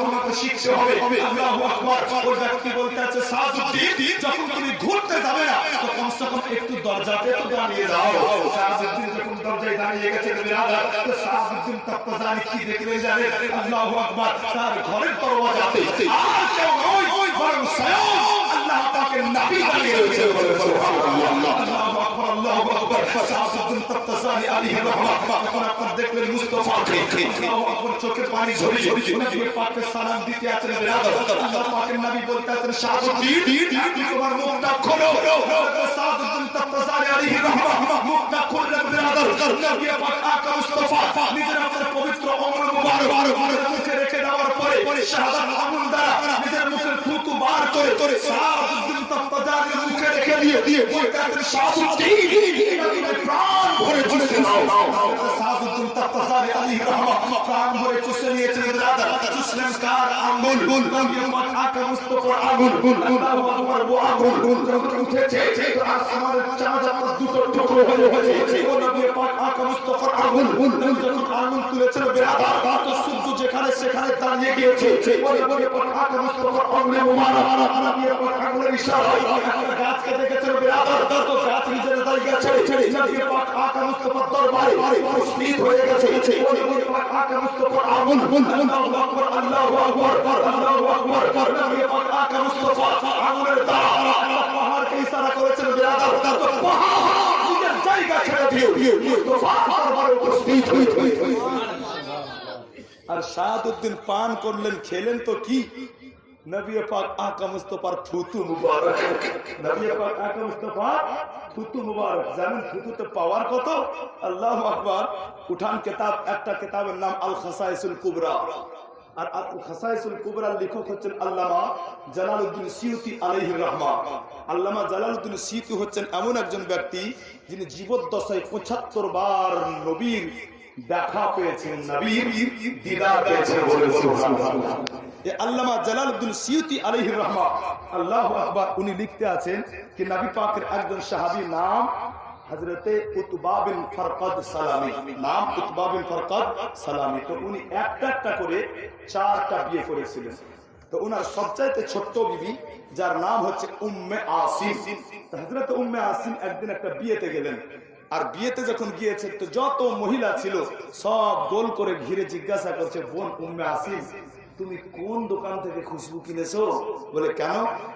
আমাকে শিখতে হবে। আল্লাহু আকবার। ওই ব্যক্তি বলতে আছে সাদউদ্দিন যখন তুমি ঘুরতে যাবে না তো কমসে কম একটু দরজাতে তো দাঁড়িয়ে যাও। সাদউদ্দিন যখন দরজায় দাঁড়িয়ে গেছে বিরাদার, তো সাদউদ্দিন তাফতাজানি কি দেখলেন জানেন? আল্লাহু আকবার। তার ঘরের দরজাতে আর কেউ নয় বরং স্বয়ং আল্লাহ পাকের নবী দাঁড়িয়ে রয়েছে। সুবহানাল্লাহ। আল্লাহু আকবার, আল্লাহু আকবার। সাদউদ্দিন তাফতাজানি আলাইহির রাহমাহ যখন আপনারা দেখলেন মুস্তাফাকে, আল্লাহু আকবার, চোখে পানি ঝরে নবী পাককে সালাম দিতে আছেন বিরাদার। আল্লাহ পাকের নবী বলতে আছেন সাদউদ্দিন তোমার মুখটা খোলো। সাদউদ্দিন তাফতাজানি আলাইহির রাহমাহ মুখটা খুললেন বিরাদার। নবী পাক আকা মুস্তাফা নিজের হাতের পবিত্র অঙ্গুল মুবারক মুখে রেখে দেওয়ার পরে শাহাদাত আঙ্গুল দ্বারা নিজের মুখের থুতু বার করে সাদউদ্দিন তাফতাজানি মুখে রেখে দিয়ে বলতে আছেন সাদউদ্দিন প্রাণ ভরে চুষে নাও। সাদউদ্দিন তাফতাজানি আলাইহির রাহমাহ প্রাণ ভরে চুষে নিয়েছেন বিরাদার। চুষলেন কার আঙ্গুল? নবী পাক আকা মুস্তাফার আঙ্গুল। আল্লাহু আকবার। ও আঙ্গুল যখন উঠেছে আসমানের চাঁদ আমার দুটো টুকরো হয়েছে। ও নবী পাক আকা মুস্তাফার আঙ্গুল যখন আঙ্গুল তুলেছেন বিরাদার তো সূর্য যেখানে সেখানে দাঁড়িয়ে গিয়েছে। ও নবী পাক আকা মুস্তাফার আঙ্গুলে মুবারক নবী পাক আঙ্গুলের ইশারায় গাছকে দেখেছেন বিরাদার তো গাছ নিজের জায়গা ছেড়ে নবী পাক আকা মুস্তাফার দরবারে উপস্থিত হয়ে গেছে। ও নবী পাক আকা মুস্তাফার আঙ্গুল। আল্লাহু আকবার, আল্লাহু আকবার, আল্লাহু আকবার। নবী পাক আকা মুস্তাফার আঙ্গুলের দ্বারা আল্লাহ পাহাড়কে ইশারা করেছেন বিরাদার তো পাহাড় নিজের জায়গা ছেড়ে দিয়ে মুস্তাফার দরবারে উপস্থিত হয়েছে। আর সাদউদ্দিন পান করলেন, খেলেন তো কি? নবী পাক আকা মুস্তাফার থুতু মুবারক। নবী পাক আকা মুস্তাফার থুতু মুবারক। জানেন থুতুতে পাওয়ার কত? আল্লাহু আকবার। উঠান কিতাব, একটা কিতাবের নাম আল খাসাইসুল কুবরা। আর আল খাসাইসুল কুবরার লেখক হচ্ছেন আল্লামা জালালউদ্দিন সিয়ুতি আলাইহির রাহমাহ। আল্লামা জালালউদ্দিন সিয়ুতি হচ্ছেন এমন একজন ব্যক্তি যিনি জীবদ্দশায় ৭৫ বার নবীর দেখা পেয়েছেন, নবীর দিদার পেয়েছেন। সুবহানাল্লাহ। এই আল্লামা জালালউদ্দিন সিয়ুতি আলাইহির রাহমাহ, আল্লাহু আকবার, উনি লিখতে আছেন কি নবী পাকের একজন সাহাবী নাম হযরতে উতবা বিন ফারকাদ সালামি, নাম উতবা বিন ফারকাদ সালামি। তো উনি একটা করে 4টা বিয়ে করেছিলেন। তো ওনার সবচাইতে ছোট্ট বিবি যার নাম হচ্ছে উম্মে আসিম। তো হযরত উম্মে আসিম একদিন একটা বিয়েতে গেলেন। আর বিয়েতে যখন গিয়েছে তো যত মহিলা ছিল সব গোল করে ঘিরে জিজ্ঞাসা করছে, বোন উম্মে আসিম, তুমি কোন দোকান থেকে খুশবু কিনেছো? বলে কেন?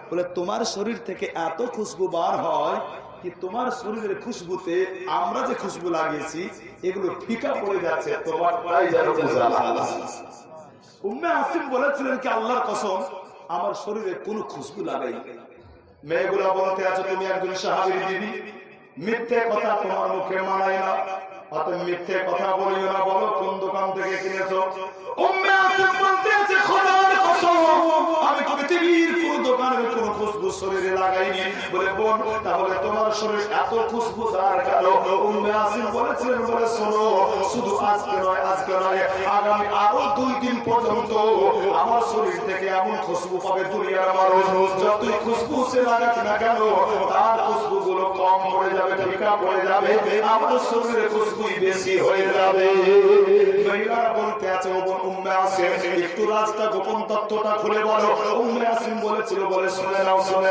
বলে তোমার শরীর থেকে এত খুশবু বার হয় কি তোমার শরীরের খুশবুতে আমরা যে খুশবু লাগিয়েছি এগুলো ফিকা পড়ে যাচ্ছে, তোমারটাই যেন জ্বালা। উম্মে আসিম বলেছিলেন কি আল্লাহর কসম আমার শরীরে কোনো খুশবু লাগাই। মেয়েগুলা বলতে আছে তুমি একজন সাহাবীর বিবি, মিথ্যে কথা তোমার মুখে মানায় না, অতএব মিথ্যে কথা বলিও না, বলো কোন দোকান থেকে কিনেছো? উম্মে আসিম বলতে আছে খোদার কসম আমি পৃথিবীর কোন দোকানের কোন খুশবু শরীরে লাগাইনি। বলে বোন তাহলে তোমার শরীর এত খুশবুদার কেন? উম্মে আসিম বলেছিলেন, বলে শোনো, শুধু আজকে নয় আগামী আরো 2 দিন পর্যন্ত আমার শরীর থেকে এমন খুশবু পাবে দুনিয়ার মানুষ, যতই খুশবু সে লাগাক না কেন তার খুশবু গুলো কম পড়ে যাবে, ফিকা পড়ে যাবে, আমার শরীরে খুশবুই বেশি হয়ে যাবে। মহিলারা বলতে আছে ও বোন উম্মে আসিম একটু রাস্তা গোপন তথ্যটা খুলে বলো। উম্মে আসিম বলেছিল, বলে শুনে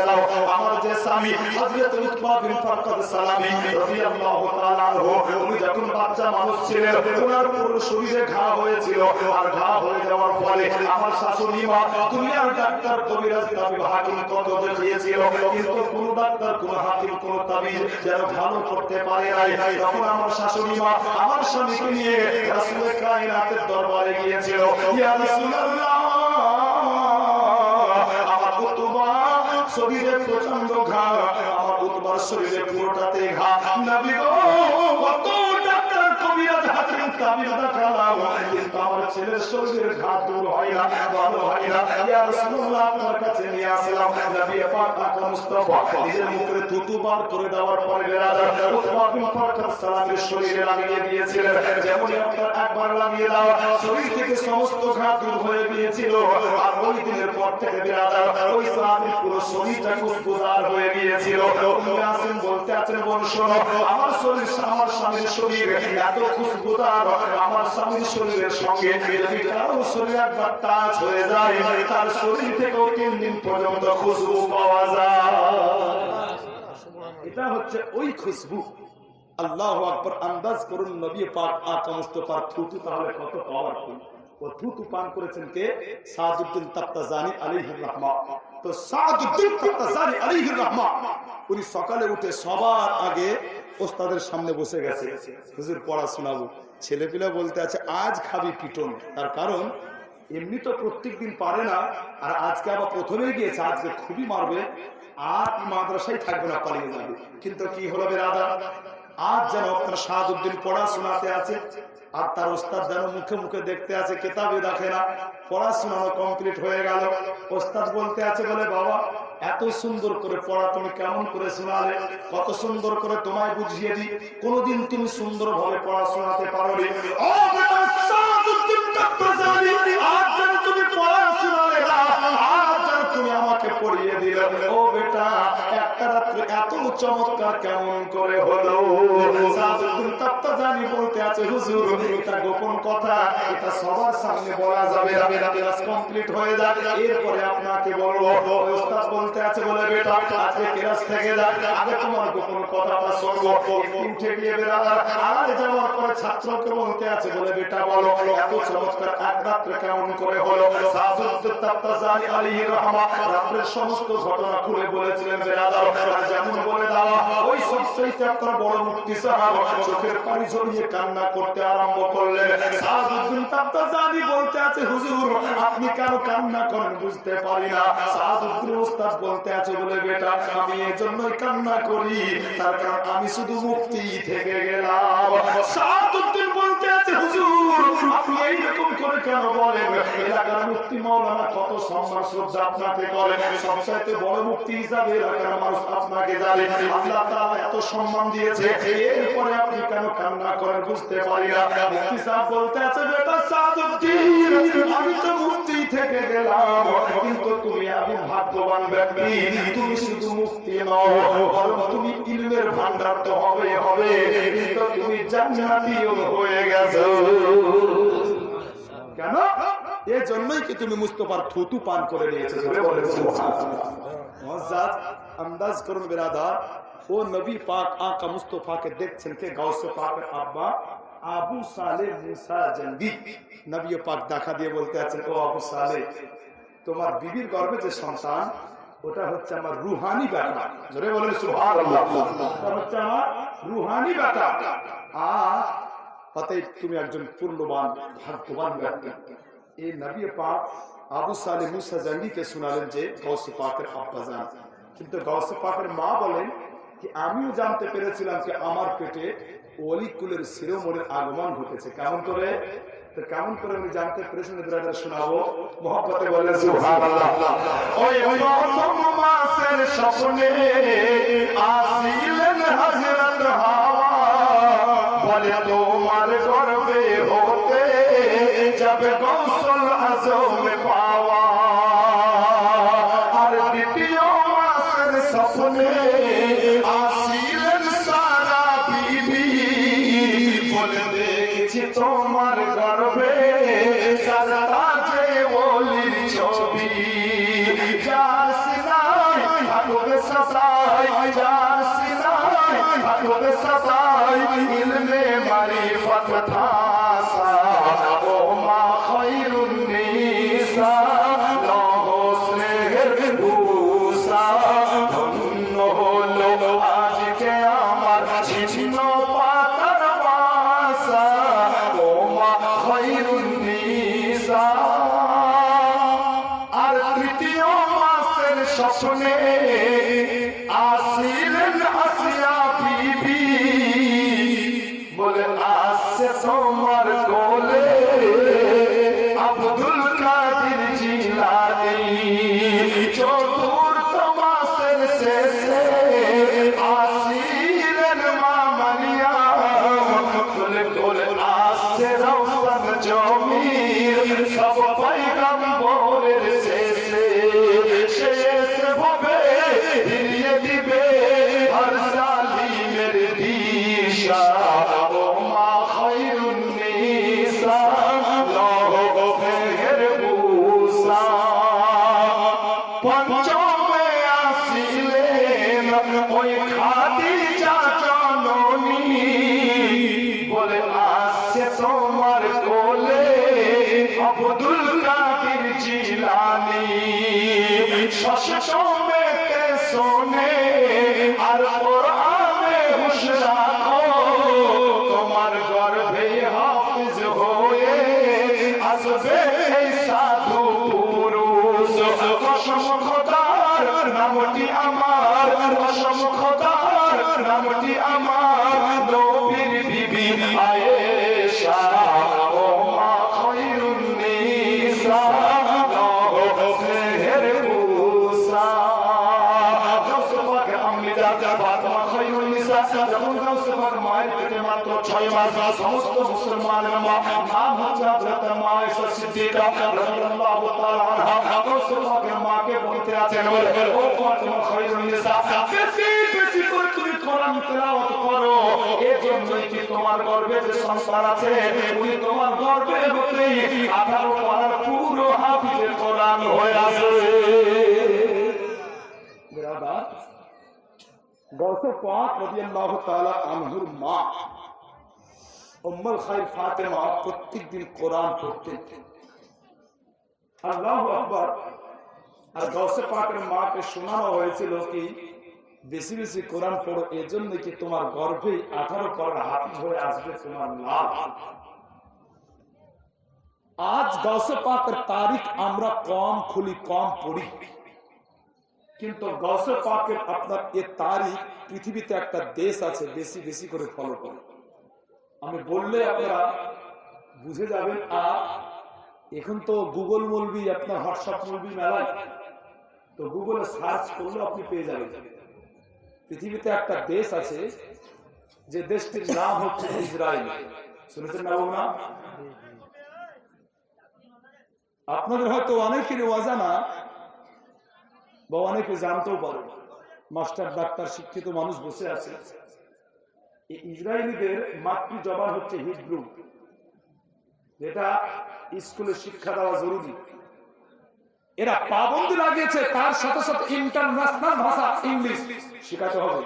নাও আমার যে স্বামী হযরত উতবা বিন ফারকাদ সালামী রাদিয়াল্লাহু তাআলা আনহু উনি যখন বাচ্চা মানুষ ছিলেন ওনার পুরো শরীরে ঘা হয়েছিল, আর ঘা হয়ে যাওয়ার ফলে আমার শাশুড়ি মা দুনিয়ার ডাক্তার কবিরাজ তাবিব হাকিম কত দেখিয়েছিল, কিন্তু কোন ডাক্তার কোন হাকিম কোন তাবিব যেন ভালো করতে পারে নাই। তখন আমার শাশুড়ি মা আমার স্বামীকে নিয়ে রাসূল কায়নাতের দরবারে গিয়েছিল, ইয়া রাসূলুল্লাহ আমার উতবা শরীরে প্রচন্ড ঘা, আমার উতবার শরীরে পুরোটাতে ঘা, নবী গো কত ডাক্তার কবিরাজ হাকিম তাবিব দেখালাম কিন্তু আমার ছেলের শরীরের ঘা দূর হয় না, ভালো হয় না। ইয়া রাসূলুল্লাহ আপনার কাছে নিয়ে আসলাম। নবী পাক আকা মুস্তাফা নিজের মুখে থুতু বার করে দেওয়ার পরে বেরাদার উতবা বিন ফারকাদ সালামের শরীরে লাগিয়ে দিয়েছিলেন, যেমন আপনার একবার লাগিয়ে দেওয়া শরীর থেকে সমস্ত ঘা দূর হয়ে গিয়েছিল। আর ওই দিনের পর থেকে বেরাদার ওই সাহাবীর পুরো শরীরটা খুশবুদার হয়ে গিয়েছিল। উম্মে আসিম বলতে আছেন, বোন শোনো, আমার শরীর আমার স্বামীর শরীর এত খুশবুদার, আমার স্বামীর শরীরের সঙ্গে যদি কারো শরীর একবার টাচ হয়ে যায় তার শরীর থেকেও 3 দিন পর্যন্ত খুশবু পাওয়া যায়। এটা হচ্ছে ওই খুশবু। আল্লাহু আকবার। আন্দাজ করুন নবী পাক আকা মুস্তাফার থুতু তাহলে কত পাওয়ারফুল। ও থুতু পান করেছেন কে? সাদউদ্দিন তাফতাজানি আলাইহির রাহমা। তো সাদউদ্দিন তাফতাজানি আলাইহির রাহমা উনি সকালে উঠে সবার আগে ওস্তাদের সামনে বসে গেছে, হুজুর পড়া শোনাবো। ছেলেপিলা বলতে আছে আজ খাবি পিটন, তার কারণ এমনি তো প্রত্যেকদিন পারে না, আর আজকে আবার প্রথমেই গিয়েছে, আজকে খুবই মারবে, আর মাদ্রাসায় থাকবে না, পালিয়ে যাবে। কিন্তু কি হলো বেরাদা, আজ যেন আপনার সাদউদ্দিন পড়া শোনাতে আছে, আর তার ওস্তাদ যেন মুখে মুখে দেখতে আছে, কিতাবে দেখে না। পড়াশোনা কমপ্লিট হয়ে গেল, ওস্তাদ বলতে আছে, বলে বাবা এত সুন্দর করে পড়া তুমি কেমন করে শোনালে, কত সুন্দর করে তোমায় বুঝিয়ে দিই, কোনদিন তুমি সুন্দর ভাবে পড়া শোনাতে পারোনি। ও বেটা সাদউদ্দিন তাফতাজানি, আজ যেন তুমি পড়া শোনালে না, আজ যেন তুমি আমাকে পড়িয়ে দিলে। ও বেটা একটা রাত্রে এত চমৎকার কেমন করে হলো? সাদউদ্দিন তাফতাজানি বলতে আছে, হুজুর এটা গোপন কথা, এটা সবার সামনে বলা যাবে না, ক্লাস কমপ্লিট হয়ে যাক এরপরে আপনাকে বলবো। ওস্তাদ বলতে আছে, বলে বেটা আজকে ক্লাস থেকে যাক, আগে তোমার গোপন কথাটা শুনবো। উঠে গিয়ে বেরাদার আর যাওয়ার পরে ছাত্রকে বলতে আছে, বলে বেটা বলো এত চমৎকার এক রাত্রে কেমন করে হলো? সাদউদ্দিন তাফতাজানি আলাইহির রাহমা রাত্রের সমস্ত ঘটনা খুলে বলেছিলেন বেরাদার, আর যেমন বলে দেওয়া ওই সবচেয়ে আপনার বড় মুফতি সাহেব চোখের পানি ঝরিয়ে কান্না করতে আরম্ভ করলেন। সাদউদ্দিন তাফতাজানি বলতে আছে, হুজুর আপনি কেন কান্না করেন বুঝতে পারি না। সাদউদ্দিন ওস্তাদ বলতে আছে, বলে বেটা আমি এজন্যই কান্না করি তার কারণ আমি শুধু মুফতি থেকে গেলাম। সাদউদ্দিন বলতে আছে, হুজুর আপনি এইরকম করে কেন বলেন? এলাকার মুফতি মাওলানা কত সম্মান শ্রদ্ধা আপনাকে করে, সবচাইতে বড় মুফতি হিসাবে এলাকার মানুষ আপনাকে জানে, আল্লাহ তাআলা এত সম্মান দিয়েছে, এরপরে আপনি কেন কান্না করেন বুঝতে পারি না। মুফতি সাহেব বলতে আছে, বেটা সাদউদ্দিন আমি তো মুফতি থেকে গেলাম, কিন্তু তুমি আমি ভাগ্যবান ব্যক্তি, তুমি শুধু মুফতি নও বরং তুমি ইলমের ভান্ডার তো হবে, কিন্তু তুমি জান্নাতীও হয়ে গেছো। কেন? এই জন্যই কি তুমি মুস্তাফার থুতু পান করে নিয়েছো? মুআজ্জাজ আন্দাজ করুন বিরাদার, ও নবী পাক আকা মুস্তাফাকে দেখছেন কে? গাউসে পাকের আব্বা আবু সালেহ মুসা জন্দি। নবী পাক দেখা দিয়ে বলতে আছেন, ও আবু সালেহ, তোমার বিবির গর্ভে যে সন্তান, ওটা হচ্ছে আমার রুহানি বেটা। জোরে বলেন সুবহানাল্লাহ। ওটা হচ্ছে আমার রুহানি বেটা। আর অতএব তুমি একজন পূর্ণবান ভাগ্যবান ব্যক্তি। এই নবী পাক আবু সালেহ মুসা জন্দিকে শোনালেন যে গাউসে পাকের আব্বাজান। কিন্তু গাউসে পাকের মা বলেন কি আমিও জানতে পেরেছিলাম যে আমার পেটে ওলি কুলের শিরোমণির আগমন ঘটেছে। কেমন করে? তো কেমন করে আমি জানতে পেরেছেন ব্রাদার শোনাবো, মহব্বতে বলেন সুবহানাল্লাহ। ওই প্রথম মাসের স্বপ্নে আসিলেন হযরত হাওয়া, বলে তোমার গর্ভে হতে যাবে গোসল আজম পাওয়া। আর দ্বিতীয় মাসের স্বপ্নে আসিলেন সারা বিবি, বলে দেখছি তোমার গর্ভে সারা যে ওলির ছবি। যার সিনায় থাকবে সাসাই, যার সিনায় থাকবে সাসাই, ইলমে মারিফত ঠাসা, ও মা খায়রুন নিসা, লহো স্নেহের ভূষা। ধন্য হলো আজকে আমার ছিন্ন পাতার বাসা, ও মা খায়রুন নিসা। আর তৃতীয় মাসের স্বপ্নে আসিলেন আসিয়া বিবি, বলে আসছে তোমার কোলে আব্দুল কাদের জিলানী। চতুর্থ মাসের শেষে আসিলেন মা মারিয়াম, কোলে কোলে আসছে রওশন জমির। সব পয়গম্বরের শেষে শেষ ভাবে ফিরিয়ে দিবে হর জালিমের দিশা, ও মা খায়রুন নিসা, লহো স্নেহের ভূষা। পঞ্চমে আসিলেন ওই খাদিজা জননী, বলে আসছে তোমার কোলে আব্দুল কাদের জিলানী। ষষ্ঠমে শোনে আর কোরআনে হুঁশ রাখো, তোমার গর্ভে হাফিজ হয়ে আসবে এই সাধু পুরুষ। কসম খোদার নামটি আমার, কসম খোদার নামটি আমার, নবীর বিবি আয়েশা, ও মা খায়রুন নিসা, লহো স্নেহের ভূষা। গাউসে পাকের আম্মি জান ফাতেমা খায়রুন নিসা যখন গাউসে পাক মায়ের পেটে মাত্র 6 মাস, সমস্ত মুসলমানের মা নাম হচ্ছে হযরত মা আয়েশা সিদ্দিকা রাদিয়াল্লাহু তাআলা আনহা। গাউসে পাকের মাকে বলতে আছেন, ও ফাতেমা খায়রুন নিসা, বেশি বেশি করে তুমি কোরআন তেলাওয়াত করো। এই জন্যই কি তোমার গর্ভে যে সন্তান আছে, উনি তোমার গর্ভে হতেই 18 পারার পুরো হাফিজে কোরআন হয়ে আসবে। বিরাদার, গাউসে পাক রাদিয়াল্লাহু তাআলা আনহুর মা উম্মুল খায়র ফাতেমা প্রত্যেকদিন কোরআন পড়তেন। আল্লাহু আকবার। আর গাউসে পাকের মাকে শোনানো হয়েছিল কি বেশি বেশি কোরআন পড়ো, এজন্য কি তোমার গর্ভে 18 পারার হাফিজ হয়ে আসবে তোমার লাভ। আজ গাউসে পাকের তারিখ আমরা কম খুলি, কম পড়ি, কিন্তু গাউসে পাকের আপনার এ তারিখ পৃথিবীতে একটা দেশ আছে বেশি বেশি করে ফলো করে। আমি বললে আপনারা বুঝে যাবেন। আর এখন তো গুগল মৌলবি, আপনার হোয়াটসঅ্যাপ মৌলবি মেলায়, তো গুগলে সার্চ করলে আপনি পেয়ে যাবেন। পৃথিবীতে একটা দেশ আছে যে দেশটির নাম হচ্ছে ইসরায়েল। শুনেছেন না বাবু? না, আপনাদের হয়তো অনেকেরই অজানা বা অনেকে জানতেও পারে। মাস্টার ডাক্তার শিক্ষিত মানুষ বসে আছে। এই ইসরায়েলিদের মাতৃ জবান হচ্ছে হিব্রু। যেটা স্কুলে শিক্ষা দেওয়া জরুরি, এরা পাবন্দি লাগিয়েছে, তার সাথে সাথে ইন্টারন্যাশনাল ভাষা ইংলিশ শেখাতে হবে।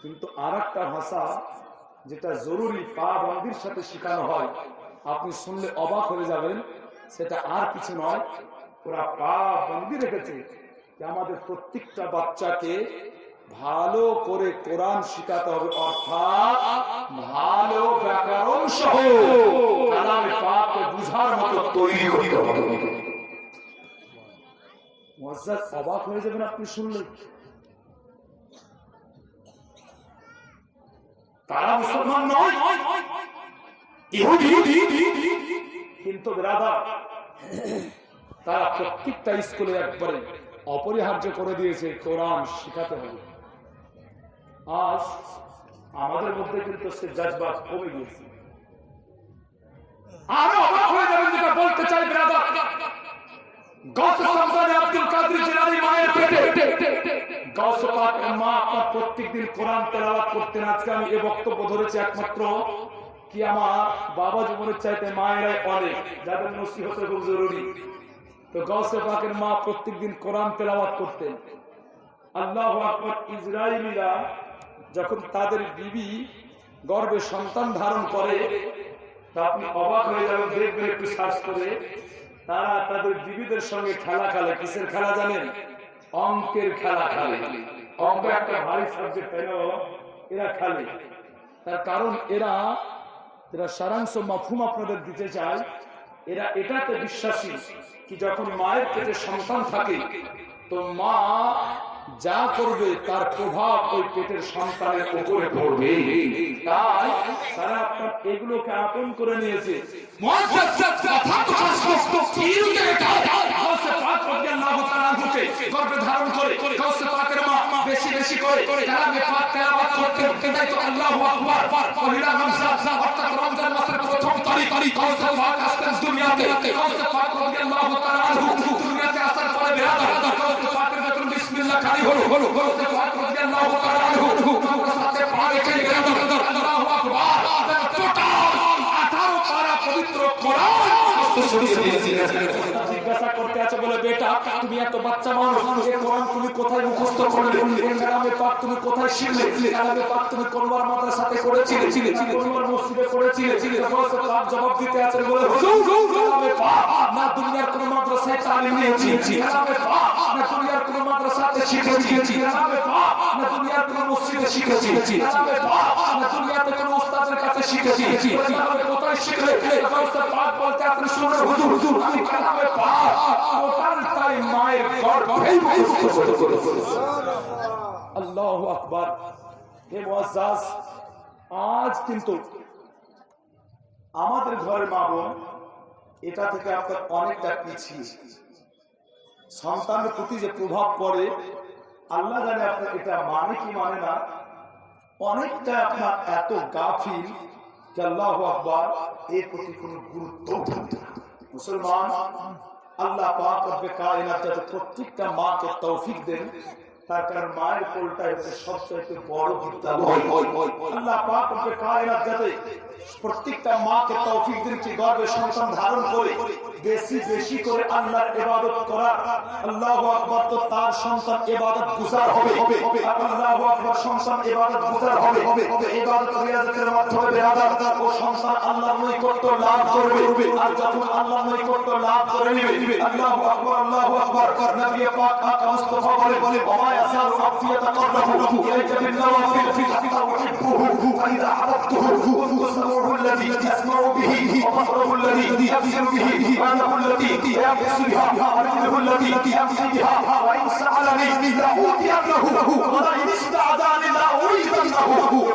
কিন্তু আর একটা ভাষা যেটা জরুরি পাবন্দির সাথে শেখানো হয়, আপনি শুনলে অবাক হয়ে যাবেন, সেটা আর কিছু নয়, ওরা পাবন্দি রেখেছে যে আমাদের প্রত্যেকটা বাচ্চাকে ভালো করে কোরআন শিখাতে হবে, অর্থাৎ ভালো ব্যাকরণ সহ কালামে পাককে বুঝার মতো তৈরি করতে হবে। মুআজ্জাজ অবাক হয়ে যাবেন আপনি শুনলে। তারা মুসলমান নয়, ইহুদি, কিন্তু ব্রাদার তারা প্রত্যেকটা স্কুলে একবারে অপরিহার্য করে দিয়েছে কোরআন শিখাতে হবে। আজ আমাদের মধ্যে কিন্তু সে জজবা কমে গিয়েছে। আরো অবাক হয়ে যাবেন যেটা বলতে চাই ব্রাদার, গাউসে সামদানি আব্দুল কাদের জিলানী মায়ের পেটে গাউসে পাকের মা আপনার প্রত্যেকদিন কোরআন তেলাওয়াত করতেন। আজকে আমি এই বক্তব্য ধরেছি একমাত্র কি আমার বাবা জীবনের চাইতে মায়েরাই অনেক, যাদের নসিহত খুব জরুরি। তো গাউসে পাকের মা প্রত্যেকদিন কোরআন তেলাওয়াত করতেন। আল্লাহু আকবার। ইসরায়েলিরা যখন তাদের বিবি গর্ভে সন্তান ধারণ করে, তা আপনি অবাক হয়ে যাবেন, দেখবেন একটু সার্চ করে, তারা তাদের বিবিদের সঙ্গে খেলা খেলে। কিসের খেলা জানেন? অঙ্কের খেলা খেলে। অঙ্ক একটা ভারী সাবজেক্ট, তাই না? এরা খেলে। তার কারণ এরা সারাংশ মাফহুম আপনাদের দিতে চায়। এরা এটাতে বিশ্বাসী কি যখন মায়ের পেটে সন্তান থাকে তো মা যা করবে তার প্রভাব ওই পেটের সন্তানের উপরে পড়বে। তাই তারা আপনার এগুলোকে আপন করে নিয়েছে। গর্ভে ধারণ করে গাউসে পাকের মা বেশি বেশি করে কালামে পাক তেলাওয়াত করতেন। তাই তো আল্লাহু আকবার পহিলা রমজান অর্থাৎ রমজান মাসের প্রথম তারিখ গাউসে পাক আসতেন দুনিয়াতে। গাউসে পাক রাদিয়াল্লাহু তাআলা আনহু দুনিয়াতে আসার পরে বিরাদর গাউসে পাকের যখন বিসমিল্লাহ খালি হলো গাউসে পাক রাদিয়াল্লাহু তাআলা আনহু সাথে পা রেখে বিরাদর আল্লাহু আকবার টোটাল 18 পারা পবিত্র কোরআন জিজ্ঞাসা করতে আছে, বলে বেটা তুমি এত বাচ্চা মানুষ, এই কোরআন তুমি কোথায় মুখস্থ করলে? কালামে পাক তুমি কোথায় শিখলে? কালামে পাক তুমি কোনবার মাদ্রাসাতে পড়েছিলে? কোনবার মসজিদে পড়েছিলে? গাউসে পাক জবাব দিতে আছে, বলে হুজুর কালামে পাক না দুনিয়ার কোন মাদ্রাসায় তালিম নিয়েছি, কালামে পাক না দুনিয়ার কোন মাদ্রাসাতে শিখেছি, কালামে পাক না দুনিয়ার কোন মসজিদে শিখেছি, কালামে পাক না দুনিয়াতে কোন উস্তাদের কাছে শিখেছি। তাহলে কোথায় শিখলে? গাউসে পাক বলতে আপনি শুনুন হুজুর আমি কালামে পাক টোটালটাই মায়ের গর্ভেই মুখস্থ করেছি। আল্লাহু আকবার। হে মুআজ্জাজ, আজ কিন্তু আমাদের ঘরের মা বোন এটা থেকে আপনার অনেকটা পিছিয়ে। সন্তানের প্রতি যে প্রভাব পড়ে আল্লাহ জানে আপনার এটা মানে কি মানে না। অনেকটা আপনার এত গাফিল যে আল্লাহু আকবার এর প্রতি কোনো গুরুত্ব থাকে না। মুসলমান আল্লাহ পাক রব্বে কায়নাত যাতে প্রত্যেকটা মাকে তৌফিক দেন, তার কারণ মায়ের কোলটাই হচ্ছে সবচেয়ে বড় বিদ্যালয়। আল্লাহ পাক রব্বে কায়নাত যাতে প্রত্যেকটা মাকে তৌফিক দেন কি গর্ভে সন্তান ধারণ করে বেশি বেশি করে আল্লাহর ইবাদত করা। আল্লাহু আকবার। তো তার সন্তান ইবাদত গুজার হবে। আল্লাহু আকবার। সন্তান ইবাদত গুজার হবে। ইবাদত রিয়াজতের মাধ্যমে বিরাদার ও সন্তান আল্লাহর নৈকট্য লাভ করবে। আর যখন আল্লাহর নৈকট্য লাভ করে নেবে, আল্লাহু আকবার আল্লাহু আকবার। নবী পাক আকা মুস্তাফা বলে ওয়া ইয়াসারু আফিয়াতাকাররাহু ইলাইকা বিন-নওয়াফিল হাত্তা উহিব্বুহু ফাইদা আহাবতুহু ওয়াসমাউহু আল্লাযী ইয়াসমাউ বিহি ওয়া আল্লাযী ইয়াবসিরু বিহি وأنه الذي يبص بها ورجله التي يمشي بها وإن سألني لأوتينه ولئن استعاذني لأعيذنه।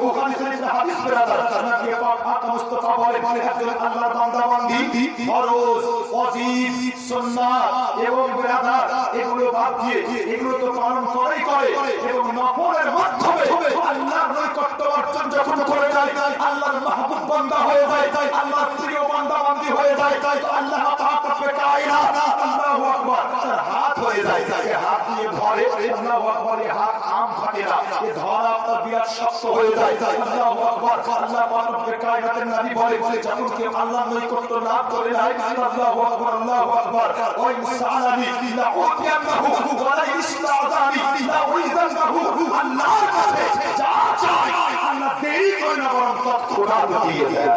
বুখারী শরীফের হাদিস ব্রাদার, নবী পাক আকা মুস্তাফা বলে একজন আল্লাহর বান্দা বান্দি ফরজ, ওয়াজিব, সুন্নাত এবং ব্রাদার এগুলো বাদ দিয়ে এগুলো তো পালন করেই করে এবং নফলের মাধ্যমে আল্লাহর নৈকট্য অর্জন যখন করে যায়, আল্লাহর মাহবুব বান্দা হয়ে যায়, আল্লাহর প্রিয় বান্দা বান্দি হয়ে যায়, তাই তো আল্লাহ পাক রব্বে কায়নাত আল্লাহু আকবার তার হাত হাত হয়ে যায়, হাত দিয়ে ধরে, আল্লাহু আকবার, এই হাত আম থাকে না, এই ধরা আপনার বিরাট শক্ত হয়ে যায়। আল্লাহু আকবার, আল্লাহ পাক রব্বুল কায়নাতের নবী বলে যখন কেউ আল্লাহর নৈকট্য লাভ করে নাই, আল্লাহু আকবার, আল্লাহু আকবার, ওই সালামি লা উতিয়ান্নাহু ওয়া লা ইসতাযানি লা উইযান্নাহু, আল্লাহর কাছে যা চাই আল্লাহ দেরি করে না বরং তৎক্ষণাৎ দিয়ে দেয়।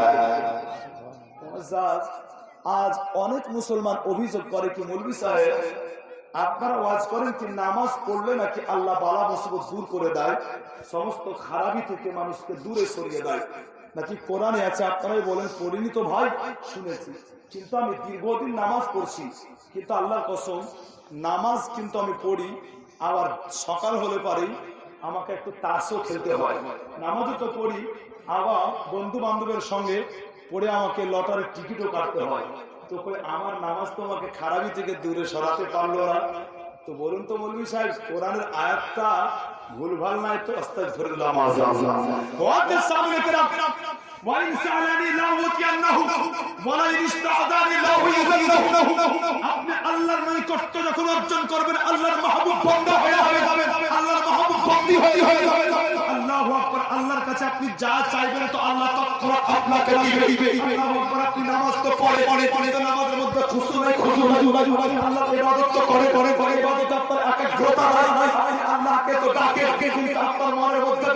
আজ অনেক মুসলমান অভিযোগ করে কি মৌলভী সাহেব আপনারা ওয়াজ করেন কি নামাজ পড়লে নাকি আল্লাহ বালা মুসিবত দূর করে দেয়, সমস্ত খারাপি থেকে মানুষকে দূরে সরিয়ে দেয়, নাকি কোরআনে আছে? আপনারাই বলেন পড়িনি তো ভাই, শুনেছি, কিন্তু আমি দীর্ঘদিন নামাজ পড়ছি, কিন্তু আল্লাহর কসম নামাজ কিন্তু আমি পড়ি, আবার সকাল হলে পারি আমাকে একটু তাসও খেলতে হয়, নামাজও তো পড়ি, আবার বন্ধু বান্ধবের সঙ্গে পড়ে আমাকে লটারির টিকিটও কাটতে হয়, তো আমার নামাজ তো আমাকে খারাপি থেকে দূরে সরাতে পারলো না। তো বলুন তো মৌলভী সাহেব কোরআনের আয়াতটা ভুলভাল নাই তো? আস্তাগফিরুল্লাহ। ওয়াদের সামনে কেরাম ওয়াইন সালানি লা উতিয়ান্নাহু ওয়া লা ইস্তাযানি লা উযান্নাহু, আপনি আল্লাহর নৈকট্য যখন অর্জন করবেন আল্লাহর মাহবুব বান্দা হয়ে যাবেন, আল্লাহর মাহবুব বন্দী হয়ে যাবেন। আল্লাহু আকবার, আল্লাহর কাছে আপনি যা চাইবেন তো আল্লাহ তৎক্ষণাৎ আপনাকে দিবে। আল্লাহু আকবার, আপনি নামাজ তো পড়ে তো নামাজের মধ্যে খুশু নাই, আল্লাহর ইবাদত তো করে ইবাদত আপনার একাগ্রতা নাই, আল্লাহকে তো ডাকে কিন্তু আপনার মনের মধ্যে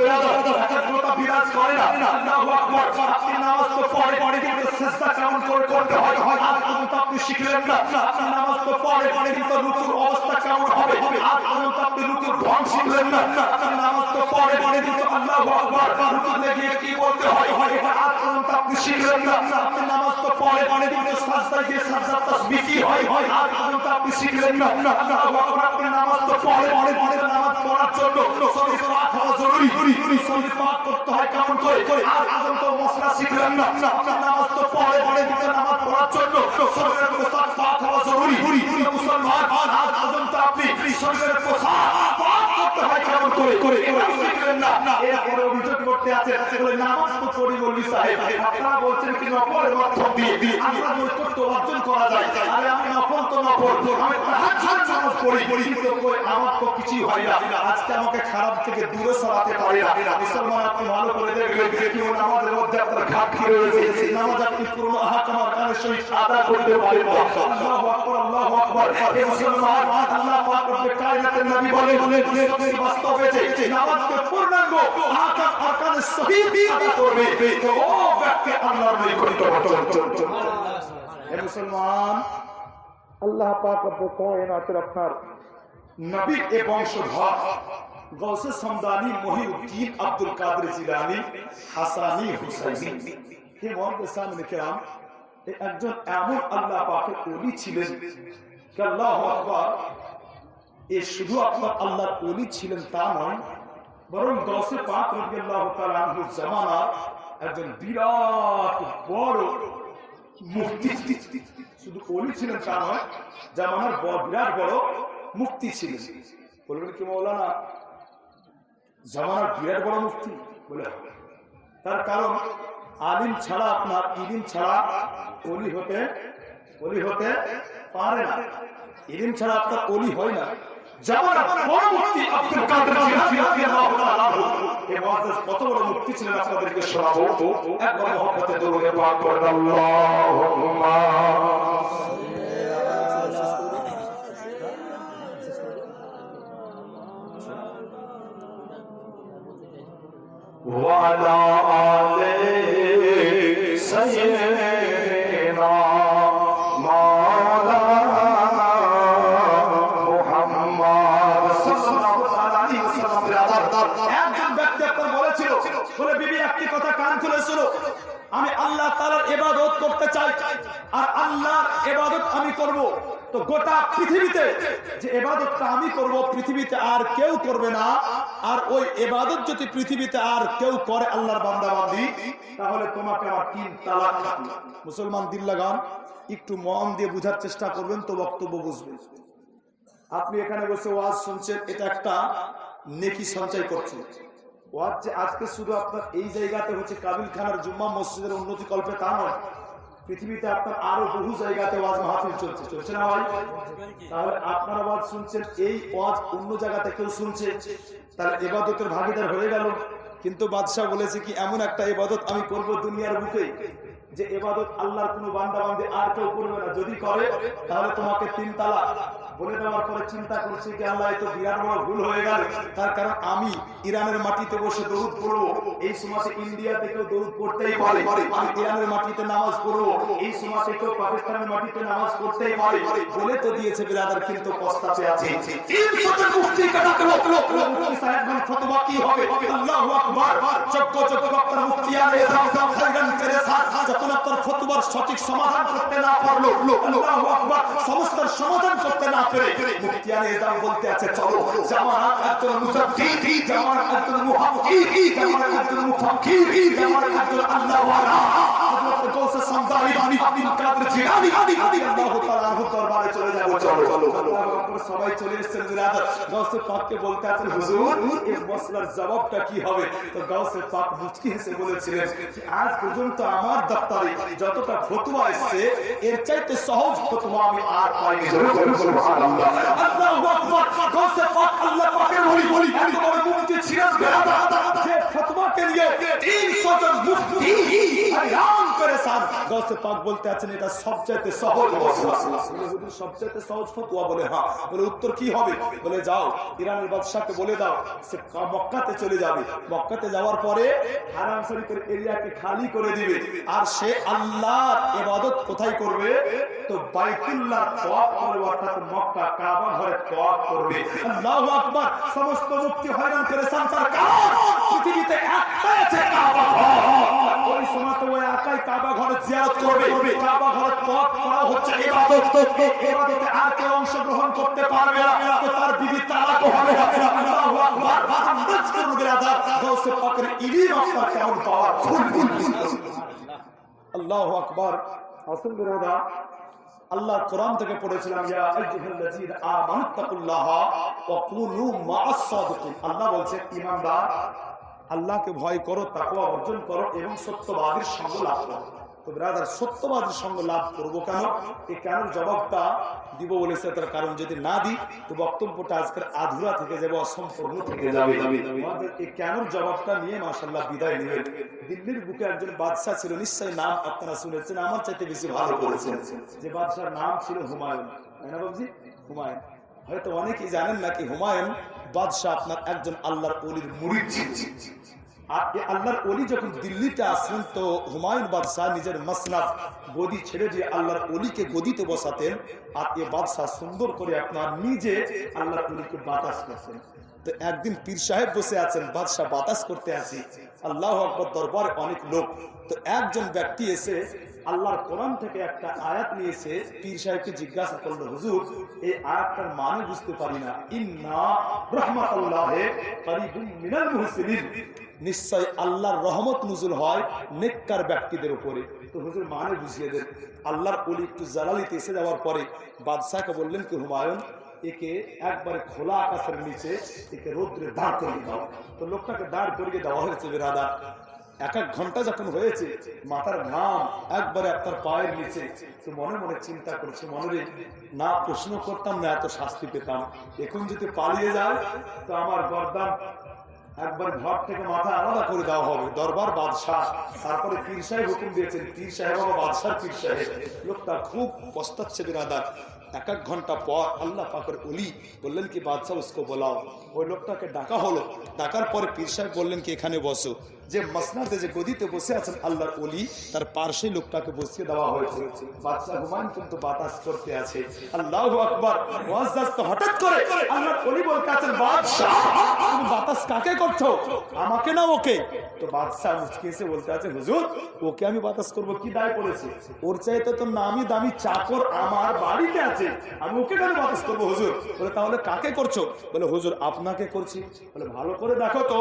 একাগ্রতা বিরাজ করে না। আল্লাহু আকবার, আপনি নামাজ তো পড়ে কিন্তু সিজদা কেমন করে করতে হয় আজ পর্যন্ত আপনি শিখলেন না। আপনি নামাজ তো পড়ে কিন্তু রুকুর অবস্থা কেমন হবে আজ পর্যন্ত আপনি রুকুর ঢং শিখলেন না। আপনি নামাজ তো পড়ে কিন্তু আল্লাহু আকবার রুকুতে গিয়ে কি বলতে হয় এটা আজ পর্যন্ত আপনি শিখলেন না। আপনি নামাজ তো পড়ে কিন্তু সাজদায় গিয়ে সাজদা তাসবিহ কি হয় আজ পর্যন্ত আপনি শিখলেন না। আল্লাহু আকবার, আপনি নামাজ তো পড়ে নামাজ পড়ার জন্য শরীর পাক হওয়া জরুরি, শরীর পাক করতে হয় কেমন করে আজ পর্যন্ত মশলা শিখলেন না। আপনি নামাজ তো পড়ে কিন্তু নামাজ পড়ার জন্য শরীরের পোশাক পাক হওয়া জরুরি, মুসলমান আজ পর্যন্ত আপনি শরীরের পোশাক পাক করতে হয় কেমন করে শিখলেন না। এরপরে অভিযোগ করতে আছে বলে নামাজ তো পড়ি মৌলভী সাহেব, আপনারা বলছেন কি নফলের মাধ্যম দিয়ে আমরা নৈকট্য অর্জন করা যায়। আরে আমি নফল তো নফল, আমি তাহাজ্জুদ নামাজ পড়ি কিন্তু আমার তো কিছুই হয় না। আজকে আমাকে খারাপ থেকে দূরে সরাতে পারি না। মুসলমান আপনি ভালো করে দেখবেন কেউ নামাজের মধ্যে আপনার ঘাটতি রয়েছে, নামাজ আপনি পুরো আহকাম আরকানের সহিত আদায় করতে পারেন না। আল্লাহু আকবার, আল্লাহু আকবার, এই মুসলমান আল্লাহ পাক রব্বুল কায়নাতের নবী বলেন বাস্তবে যে নামাজকে পূর্ণাঙ্গ আহকাম আরকানের সহিত আদায় করবে তো ও ব্যক্তি আল্লাহর নৈকট্য অর্জন করবে। হে মুসলমান, আল্লাহ পাক রব্বুল কায়নাতের আপনার নবীর এই বংশধর গৌসে সমদানি মহিউদ্দিন আব্দুল কাদের জিলানী হাসানী হুসাইনি হে মহম্মদ সামনে কেরাম একজন এমন আল্লাহ পাকের ওলি ছিলেন যে আল্লাহু আকবার, এ শুধু আপনার আল্লাহর ওলি ছিলেন তা নয়, বরং গৌসে পাক রাদিয়াল্লাহু তাআলা আনহু জামানার একজন বিরাট বড় মুফতি, শুধু ওলি ছিলেন তা নয়, জামানার বিরাট বড় মুফতি ছিলেন। বলবেন কি মাওলানা জামানার বিরাট বড় মুফতি? বলে তার কারণ আলিম ছাড়া আপনার ইলম ছাড়া ওলি হতে পারে না, ইলম ছাড়া আপনার ওলি হয় না। জামানার বড় মুফতি আব্দুল কাদের জিলানী রাদিয়াল্লাহু তাআলা আনহু এই মুআজ্জাজ কত বড় মুফতি ছিলেন আপনাদেরকে শোনাবো। একবার মহব্বতে দরুদ পাক পড়ুন আল্লাহুম্মা وعلى آل سيدنا مولانا محمد সাল্লাল্লাহু আলাইহি ওয়াসাল্লাম। একজন ব্যক্তি আপনার বলেছিল, বলে বিবি একটি কথা কান খুলে শোনো, আমি আল্লাহ তাআলার ইবাদত করতে চাই আর আল্লাহর ইবাদত আমি করব, তো গোটা পৃথিবীতে যে ইবাদতটা আমি করব পৃথিবীতে আর কেউ করবে না, আর ওই ইবাদত যদি পৃথিবীতে আর কেউ করে আল্লাহর বান্দা বান্দি, তাহলে তোমাকে আমার 3 তালাক। মুসলমান দিল লাগান, একটু মন দিয়ে বোঝার চেষ্টা করবেন তো বক্তব্য বুঝবেন। আপনি এখানে বসে ওয়াজ শুনছেন, এটা একটা নেকি সঞ্চয় করছেন। ওয়াজ যে আজকে শুধু আপনার এই জায়গাতে হচ্ছে কাবিল খানার জুম্মা মসজিদের উন্নতি কল্পে তা নয়, পৃথিবীতে আপনার আরো বহু জায়গাতে ওয়াজ মাহফিল চলছে, চলছে না ভাই? তাহলে আপনার ওয়াজ শুনছেন, এই ওয়াজ অন্য জায়গাতে কেউ শুনছে, তার ইবাদতের ভাগীদার হয়ে গেল। কিন্তু বাদশাহ বলেছে কি এমন একটা ইবাদত আমি করব দুনিয়ার বুকে যে ইবাদত আল্লাহর কোনো বান্দা বান্দি আর কেউ করবে না, যদি করে তাহলে তোমাকে 3 তালাক বলে দেওয়ার পরে চিন্তা করছি যে আল্লাহ এত বিরাট বড় ভুল হয়ে গেল। তার কারণ আমি ইরানের মাটিতে বসে দরুদ পড়বো, এই সমাজে ইন্ডিয়াতে কেউ দরুদ পড়তেই পারে, আমি ইরানের মাটিতে নামাজ পড়বো, এই সমাজে কেউ পাকিস্তানের মাটিতে নামাজ পড়তেই পারে বলে তো দিয়েছে বিরাদার। কিন্তু পস্তাতে আছে 300 জন মুফতি কাটা হলো, মুফতি সাহেব বলেন ফতোয়া কি হবে? আল্লাহু আকবার। যোগ্য বক্তা মুফতিয়ানে এজাম খায়রান করে যখন আপনার ফতোয়ার সঠিক সমাধান করতে না পারলো, আল্লাহু আকবার, সমস্যার সমাধান করতে না পেরে মুফতিয়ানে এজাম বলতে আছে চলো জামাত একজন মুজাদ্দিদ, জামাত একজন মুহাক্কিক, জামাত একজন মুফাক্কির, জামাত একজন আল্লাহ ওয়ালা হযরত গৌস সামদানি আব্দুল কাদের জিলানী আল্লাহু তাআলা দরবারে চলে যাব। চলো আল্লাহু আকবার। সবাই চলে এসেছেন বিরাদর। গৌস পাককে বলতে আছেন হুজুর এই মসলার জবাবটা কি হবে? তো গৌস পাক মুচকি হেসে বলেছিলেন আজ পর্যন্ত আমার দপ্তরে যতটা ফতোয়া এসেছে এর চাইতে সহজ ফতোয়া আমি আর পাইনি। সুবহানাল্লাহ, আল্লাহু আকবার। গৌস পাক আল্লাহ পাকের ওলি এত বড় মুফতি ছিলেন বিরাদর যে ফতোয়াকে নিয়ে 300 জন মুফতি হয়রান করেছেন। গৌস পাক বলতে আছেন এটা সবচাইতে সহজ মসলা। হুজুর সবচাইতে সহজ ফতোয়া? বলে হ্যাঁ। বলে উত্তর কি হবে? বলে যাও ইরানের বাদশাকে বলে দাও সে মক্কাতে চলে যাবে, মক্কাতে যাওয়ার পরে হারাম শরীফের এরিয়াকে খালি করে দিবে, আর সে আল্লাহর ইবাদত কোথায় করবে? তো বাইতুল্লাহ তওয়াফ করবে, অর্থাৎ মক্কা কাবা ঘরে তওয়াফ করবে। আল্লাহু আকবার। সমস্ত মুফতি হয়রান করেছেন তার কারণ পৃথিবীতে একটাই আছে কাবা ঘর। ওই সময় তো ওই একাই কাবা ঘরে জিয়ারত করবে, কাবা ঘরে তওয়াফ করা হচ্ছে ইবাদত। ইবাদতে আর কেউ অংশগ্রহণ করতে পারবে না, তো তার বিবি তালাক হবে না। আল্লাহু আকবার। আন্দাজ করুন বিরাদার গৌস পাকের ইলম আপনার কেমন পাওয়ারফুল। আল্লাহু আকবার। আসুন বিরাদার আল্লাহ কোরআন থেকে পড়েছিলাম ইয়া আইয়ুহাল্লাযীনা আমানুত্তাকুল্লাহা ওয়া কুনু মা'আস সাদিকিন। আল্লাহ বলছে ঈমানদার আল্লাহকে ভয় করো, তাকওয়া অর্জন করো এবং সত্যবাদীর সঙ্গ লাভ করো। তো ব্রাদার সত্যবাদীর সঙ্গ লাভ করবো কেন? এই কেন জবাবটা দিব বলেছে, তার কারণ যদি না দিই তো বক্তব্যটা আজকের আধুরা থেকে যাবে, অসম্পূর্ণ থেকে যাবে। এই কেন জবাবটা নিয়ে মাশাআল্লাহ বিদায় নেবেন। দিল্লির বুকে একজন বাদশা ছিল, নিশ্চয়ই নাম আপনারা শুনেছেন, আমার চাইতে বেশি ভালো করেছেন। যে বাদশার নাম ছিল হুমায়ুন। তাই না বাবজি? হুমায়ুন। হয়তো অনেকেই জানেন নাকি হুমায়ুন বাদশা আপনার একজন আল্লাহর ওলির মুরিদ ছিলেন। আর আল্লাহর ওলি যখন দিল্লিতে আসলেন তো হুমায়ুন বাদশাহ নিজের মসনদ গদি ছেড়ে দিয়ে আল্লাহর ওলিকে গদিতে বসাতেন, আর এ বাদশাহ সুন্দর করে আপনার নিজে আল্লাহর ওলিকে বাতাস করতেন। তো একদিন পীর সাহেব বসে আছেন, বাদশাহ বাতাস করতে আসি, আল্লাহু আকবার, দরবারে অনেক লোক। তো একজন ব্যক্তি এসে আল্লাহর কোরআন থেকে একটা আয়াত নিয়েছে, পীর সাহেবকে জিজ্ঞাসা করলো হুজুর এই আয়াতটার মানে বুঝতে পারি না, ইন্না রাহমাতুল্লাহি করিবুম মিনাল মুহসিনিন, নিশ্চয় আল্লাহর রহমত নজুল হয় নেককার ব্যক্তিদের উপরে। তো হুজুর মানে বুঝিয়ে দেন। আল্লাহর ওলি একটু জালালিতে এসে যাওয়ার পরে বাদশাহকে বললেন কি হুমায়ুন একে একবারে খোলা আকাশের নিচে একে রৌদ্রে দাঁড় করিয়ে দাও। তো লোকটাকে দাঁড় করিয়ে দেওয়া হয়েছে বেরাদা। 1 ঘন্টা যখন হয়েছে মাথার ঘাম একবারে আপনার পায়ের নিচে। তো মনে মনে চিন্তা করছে, মনে না প্রশ্ন করতাম না এত শাস্তি পেতাম, এখন যদি পালিয়ে যায় তো আমার গর্দান একবার ঘর থেকে মাথা আলাদা করে দেওয়া হবে। দরবার বাদশাহ, তারপরে পীর সাহেব হুকুম দিয়েছেন, পীর সাহেব বাবা বাদশাহ পীর সাহেব। লোকটা খুব পস্তাচ্ছে বিরাদার। 1 ঘন্টা পর আল্লাহ পাকের ওলি বললেন কি বাদশাহ উসকো বলাও। ওই লোকটাকে ডাকা হলো। ডাকার পরে পীর সাহেব বললেন কি এখানে বসো। যে মসনদে যে গদিতে বসে আছেন আল্লাহর ওলি, তার পার্শ্বে লোকটাকে বসিয়ে দেওয়া হয়েছে। বাদশাহ হুমায়ুন কিন্তু বাতাস করতে আছে। আল্লাহু আকবার। মুআজ্জাজ তো হঠাৎ করে আল্লাহর ওলি বলতে আছেন বাদশাহ তুমি বাতাস কাকে করছো, আমাকে না ওকে? তো বাদশাহ মুচকি এসে বলতে আছে হুজুর ওকে আমি বাতাস করব কি দায় পড়েছে? ওর চাইতে তো নামি দামি চাকর আমার বাড়িতে আছে, আমি ওকে কেন বাতাস করবো হুজুর? বলে তাহলে কাকে করছো? বলে হুজুর আপনাকে করছি। বলে ভালো করে দেখো তো,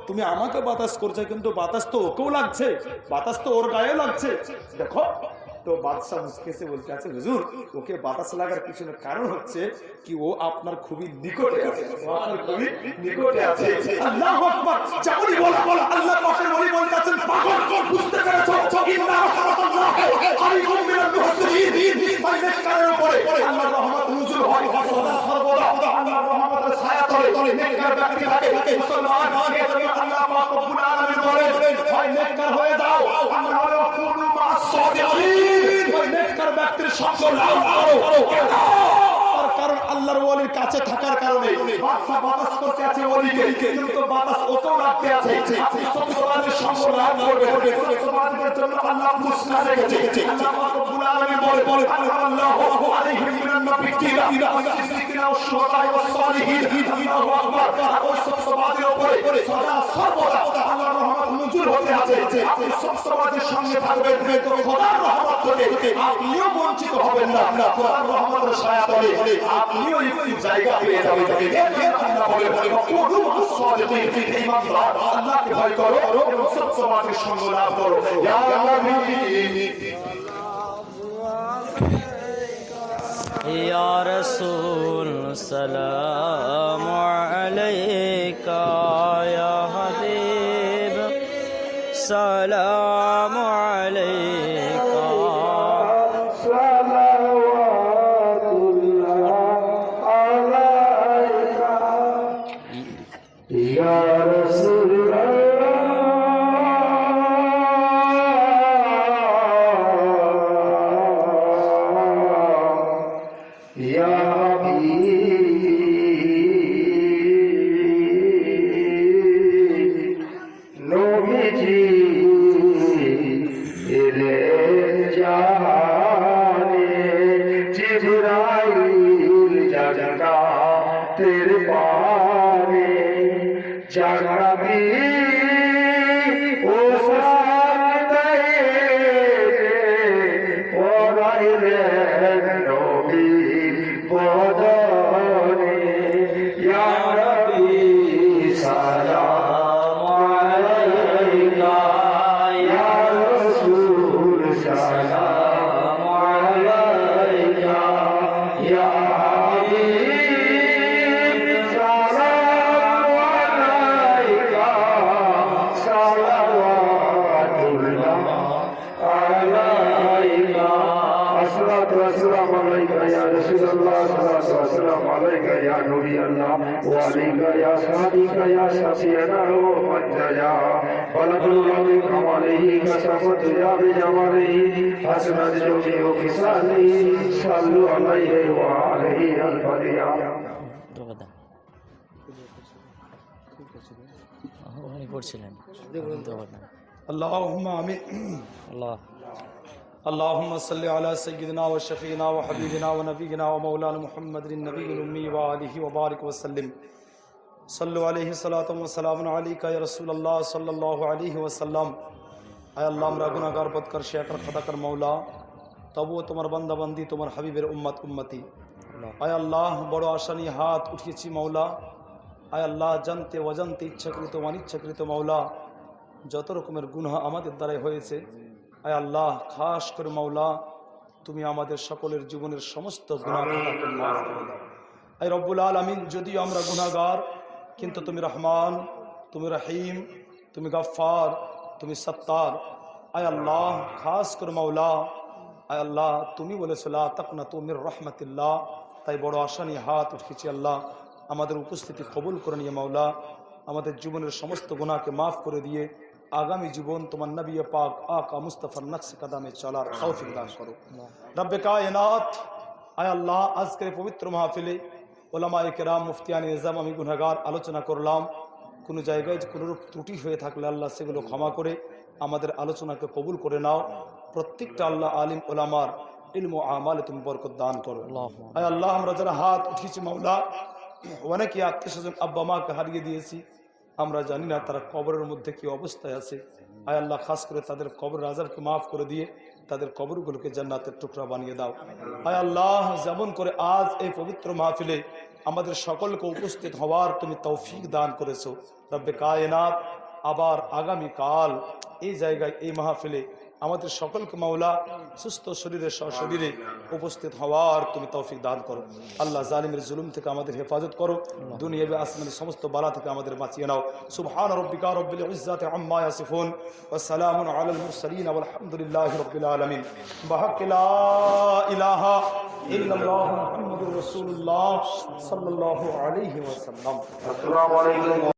তুমি আমাকে বাতাস করছো কিন্তু বাতাস তো ওকেও লাগছে, বাতাস তো ওর গায়ে লাগছে, দেখো। তো তো বাদশাহ মুসকেছে বলতে আছে, হুজুর ওকে বাতাস লাগার পিছনে কারণ হচ্ছে কি ও আপনার খুবই নিকটে আছে, ও আপনার খুবই নিকটে আছে। আল্লাহু আকবার। যেমনই বলা আল্লাহ পাকের ওলি বলতেছেন, পাগল বুঝতে পেরেছো, ইন্না রাহমাতুল্লাহি কারীবুম মিনাল মুহসিনিন। বাইরে কারণে পড়ে আল্লাহর রহমত নজুল হয় সদা সর্বদা, আল্লাহর রহমতের ছায়া তলে নেককার ব্যক্তি থাকে। মুসলমান এর জন্য আল্লাহ পাক রব্বুল আলামিন বলেন, হয় নেককার হয়ে যাও, আল্লাহ বলে কুনু মাস সাদিকিন, হয় নেককার ব্যক্তির সঙ্গ লাভ করো। কারণ আল্লাহর ওলির কাছে থাকার কারণে বাদশা বাতাস করতে আছে ওলিকে, কিন্তু বাতাস ওকেও রাখতে আছে। আপনি সত্যবাদীর সঙ্গ লাভ করবেন, সত্যবাদীদের জন্য আল্লাহ পুরস্কার রেখেছে। আল্লাহ পাক রব্বুল আলামিন বলে, আল্লাহু আলাইহি মিনান নাবিয়্যিনা ওয়াস-সিদ্দিকিনা ওয়াস-শুহাদা'i ওয়াস-সালিহিন। আল্লাহু আকবার। ওই সত্যবাদীর উপরে সদা সর্বদা আল্লাহর রহমত নজুল হতে আছে। আপনি সত্যবাদীর সঙ্গে থাকবেন, তো খোদার রহমত থেকে আপনিও বঞ্চিত হবেন না। খোদার রহমতের ছায়া তলে আপনিও একটু জায়গা পেয়ে যাবেন। আল্লাহ বলে, কুনু মাস সাদিকিন, ঈমানদার আল্লাহকে ভয় করো এবং সত্যবাদীর সঙ্গ লাভ করো। ইয়া নবী या रसूल सलाम अलैका, या हबीब सलाम अलैका। अल्लाहुम्मा आमीन। अल्लाहुम्मा सल्लि अला सय्यिदिना व शफीना व हबीबिना व नबीना व मौलाना मुहम्मदिन नबील उम्मी व आलिहि व बारिक व सल्लिम। सल्लु अलैहि सलातु व सलामुन अलैका या रसूलल्लाह सल्लल्लाहु अलैहि वसल्लम। आय अल्लाह আমরা গুনাহগার পথকর শেয়াকর খতাকর মওলা, তবুও তোমার বান্দা বান্দি তোমার হাবিবের উম্মত উম্মতি। আয় আল্লাহ বড় আশা নিয়ে হাত উঠিয়েছি মওলা। আয় আল্লাহ জানতে অজান্তে ইচ্ছাকৃত অনিচ্ছাকৃত মওলা যত রকমের গুনাহ আমাদের দ্বারাই হয়েছে, আয় আল্লাহ খাস করে মওলা তুমি আমাদের সকলের জীবনের সমস্ত গুনাহকে মাফ করে দাও। আয় রব্বুল আলামিন, যদিও আমরা গুনাহগার, কিন্তু তুমি রহমান, তুমি রহিম, তুমি গফফার, তুমি সত্তার। আয় আল্লাহ খাস করে মওলা, আয় আল্লাহ তুমি বলেছো লা তাকনাতু মির রাহমাতিল্লাহ, তাই বড় আশা নিয়ে হাত উঠিয়েছি। আল্লাহ আমাদের উপস্থিতি কবুল করে নিয়ে মওলা আমাদের জীবনের সমস্ত গুনাহকে মাফ করে দিয়ে আগামী জীবন তোমার নবী পাক আকা মুস্তাফার নকশ কদমে চলার তৌফিক দান করো। রব্বে কায়নাত, আয় আল্লাহ আজকের পবিত্র মাহফিলে ওলামায়ে কেরাম, মুফতিয়ানে নিজাম, আমি গুনাহগার আলোচনা করলাম। কোনো জায়গায় কোনো ত্রুটি হয়ে থাকলে আল্লাহ সেগুলো ক্ষমা করে আমাদের আলোচনাকে কবুল করে নাও। প্রত্যেকটা আল্লাহ আলিম ওলামার ইলম ও আমালে তুমি বরকত দান করো। আয় আল্লাহ আমরা যারা হাত উঠিয়েছি মাওলা, অনেকে আত্মীয় স্বজন আব্বা মাকে হারিয়ে দিয়েছি, আমরা জানি না তারা কবরের মধ্যে কি অবস্থায় আছে। আয় আল্লাহ খাস করে তাদের কবর আযাবকে মাফ করে দিয়ে তাদের কবরগুলোকে জান্নাতের টুকরা বানিয়ে দাও। আয় আল্লাহ যেমন করে আজ এই পবিত্র মাহফিলে আমাদের সকলকে উপস্থিত হওয়ার তুমি তৌফিক দান করেছো, রব্বে কায়নাত আবার আগামী কাল এই জায়গায় এই মাহফিলে আমাদের সকলকে মাওলা সুস্থ শরীরে সশরীরে উপস্থিত হওয়ার তুমি তৌফিক দান করো। আল্লাহ জালিমের জুলুম থেকে আমাদের হেফাজত করো, দুনিয়াবি আসমানি সমস্ত বালা থেকে আমাদের বাঁচিয়ে নাও। সুবহান রাব্বিকা রাব্বিল ইজ্জাতি আম্মা ইয়াসিফুন ওয়া সালামুন আলাল মুরসালিন ওয়াল হামদুলিল্লাহি রাব্বিল আলামিন। বিহাক্কি লা ইলাহা ইল্লাল্লাহ মুহাম্মাদুর রাসূলুল্লাহ সাল্লাল্লাহু আলাইহি ওয়াসাল্লাম। আসসালামু আলাইকুম।